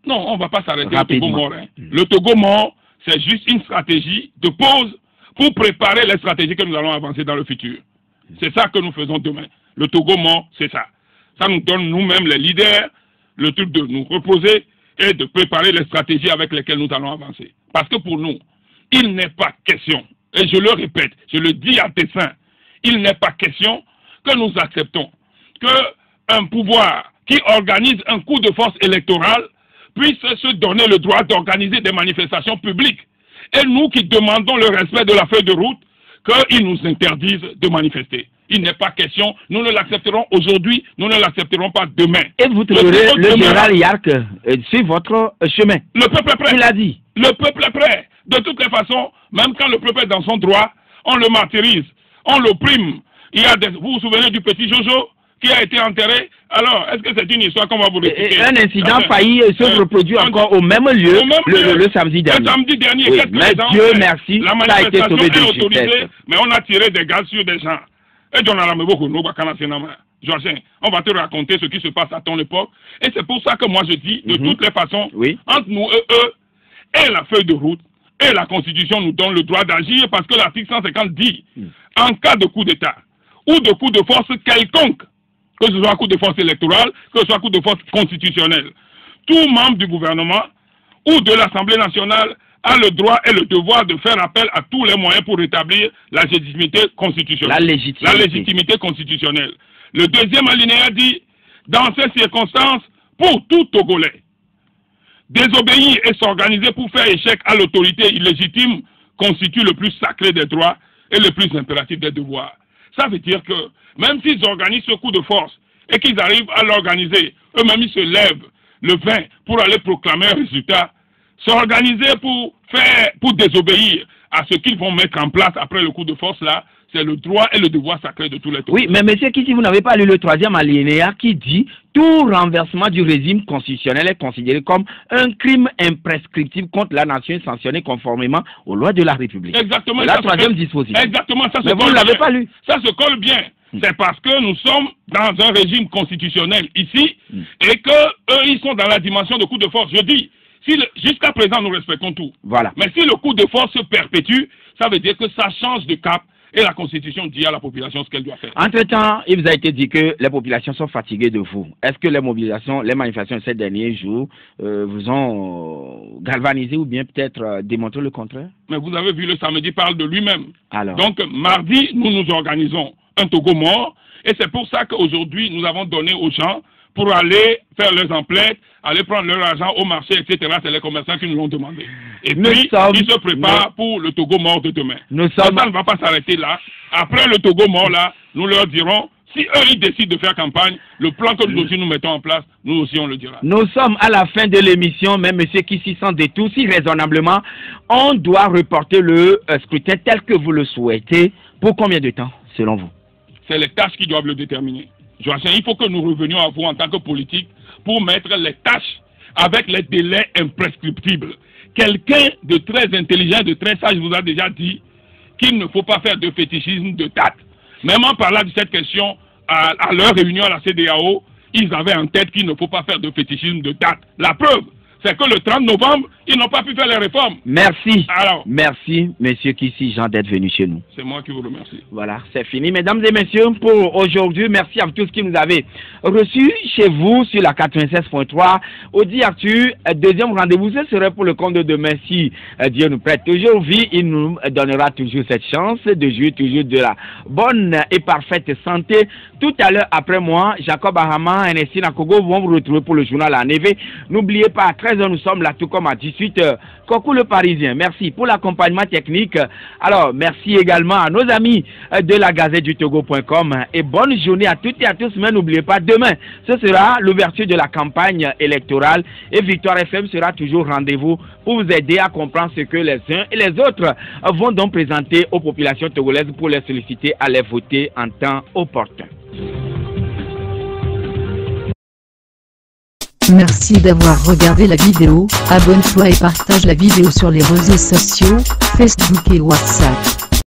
Non, on ne va pas s'arrêter au Togo mort. Hein. Le Togo mort, c'est juste une stratégie de pause pour préparer les stratégies que nous allons avancer dans le futur. C'est ça que nous faisons demain. Le Togo mort, c'est ça. Ça nous donne nous-mêmes, les leaders, le truc de nous reposer et de préparer les stratégies avec lesquelles nous allons avancer. Parce que pour nous, il n'est pas question, et je le répète, je le dis à dessein, il n'est pas question que nous acceptons qu'un pouvoir qui organise un coup de force électoral puisse se donner le droit d'organiser des manifestations publiques. Et nous qui demandons le respect de la feuille de route, qu'ils nous interdisent de manifester. Il n'est pas question, nous ne l'accepterons aujourd'hui, nous ne l'accepterons pas demain. Et vous trouverez le général Yark sur votre chemin. Le peuple est prêt. Il a dit. Le peuple est prêt. De toutes les façons, même quand le peuple est dans son droit, on le martyrise, on l'opprime. Vous vous souvenez du petit Jojo qui a été enterré? Alors, est-ce que c'est une histoire qu'on va vous réciter? Un incident failli se reproduit encore au même lieu le samedi dernier. Le samedi dernier, oui, mais Dieu merci, la manifestation est autorisée, mais on a tiré des gaz sur des gens. Et on va te raconter ce qui se passe à ton époque. Et c'est pour ça que moi je dis, de toutes les façons, entre nous et eux, et la feuille de route, et la Constitution nous donne le droit d'agir, parce que l'article 150 dit, en cas de coup d'État, ou de coup de force quelconque, que ce soit un coup de force électoral, que ce soit un coup de force constitutionnel, tout membre du gouvernement ou de l'Assemblée nationale a le droit et le devoir de faire appel à tous les moyens pour rétablir la légitimité constitutionnelle. La légitimité constitutionnelle. Le deuxième alinéa dit, dans ces circonstances, pour tout Togolais, désobéir et s'organiser pour faire échec à l'autorité illégitime constitue le plus sacré des droits et le plus impératif des devoirs. Ça veut dire que même s'ils organisent ce coup de force et qu'ils arrivent à l'organiser, eux-mêmes ils se lèvent le 20 pour aller proclamer un résultat, s'organiser pour désobéir à ce qu'ils vont mettre en place après le coup de force là, c'est le droit et le devoir sacré de tous les Togolais. Oui, mais monsieur Kissi, vous n'avez pas lu le troisième alinéa qui dit « Tout renversement du régime constitutionnel est considéré comme un crime imprescriptible contre la nation sanctionné conformément aux lois de la République. » Exactement. La troisième disposition. Exactement, ça se mais colle vous ne l'avez pas lu. Ça se colle bien. C'est parce que nous sommes dans un régime constitutionnel ici et qu'eux, ils sont dans la dimension de coup de force. Je dis, jusqu'à présent, nous respectons tout. Voilà. Mais si le coup de force se perpétue, ça veut dire que ça change de cap. Et la Constitution dit à la population ce qu'elle doit faire. Entre-temps, il vous a été dit que les populations sont fatiguées de vous. Est-ce que les manifestations de ces derniers jours vous ont galvanisé ou bien peut-être démontré le contraire? Mais vous avez vu, le samedi parle de lui-même. Alors. Donc, mardi, nous nous organisons un Togo mort. Et c'est pour ça qu'aujourd'hui, nous avons donné aux gens pour aller faire leurs emplettes, aller prendre leur argent au marché, etc. C'est les commerçants qui nous l'ont demandé. Et puis, ils se préparent pour le Togo mort de demain. Ça ne va pas s'arrêter là. Après le Togo mort là, nous leur dirons, si eux, ils décident de faire campagne, le plan que nous aussi nous mettons en place, nous aussi on le dira. Nous sommes à la fin de l'émission, mais monsieur Kissi s'en détourne, si raisonnablement, on doit reporter le scrutin tel que vous le souhaitez. Pour combien de temps, selon vous? C'est les tâches qui doivent le déterminer. Joachim, il faut que nous revenions à vous en tant que politique pour mettre les tâches avec les délais imprescriptibles. Quelqu'un de très intelligent, de très sage vous a déjà dit qu'il ne faut pas faire de fétichisme de date. Même en parlant de cette question, à leur réunion à la CEDEAO, ils avaient en tête qu'il ne faut pas faire de fétichisme de date. La preuve, c'est que le 30 novembre, ils n'ont pas pu faire les réformes. Merci. Alors, merci, monsieur Kissi Jean, d'être venu chez nous. c'est moi qui vous remercie. Voilà, c'est fini. Mesdames et messieurs, pour aujourd'hui, merci à tous qui nous avez reçus chez vous sur la 96.3. Audi Actu, deuxième rendez-vous, ce serait pour le compte de demain. Si Dieu nous prête toujours vie, il nous donnera toujours cette chance de jouir toujours de la bonne et parfaite santé. Tout à l'heure, après moi, Jacob Ahama et Nessie Nakogo vont vous retrouver pour le journal à Neve. N'oubliez pas, à 13h, nous sommes là, tout comme à 18h. Coucou le Parisien, merci pour l'accompagnement technique. Alors, merci également à nos amis de la Gazette du Togo.com et bonne journée à toutes et à tous. Mais n'oubliez pas, demain, ce sera l'ouverture de la campagne électorale et Victoire FM sera toujours rendez-vous pour vous aider à comprendre ce que les uns et les autres vont donc présenter aux populations togolaises pour les solliciter à les voter en temps opportun. Merci d'avoir regardé la vidéo, abonne-toi et partage la vidéo sur les réseaux sociaux, Facebook et WhatsApp.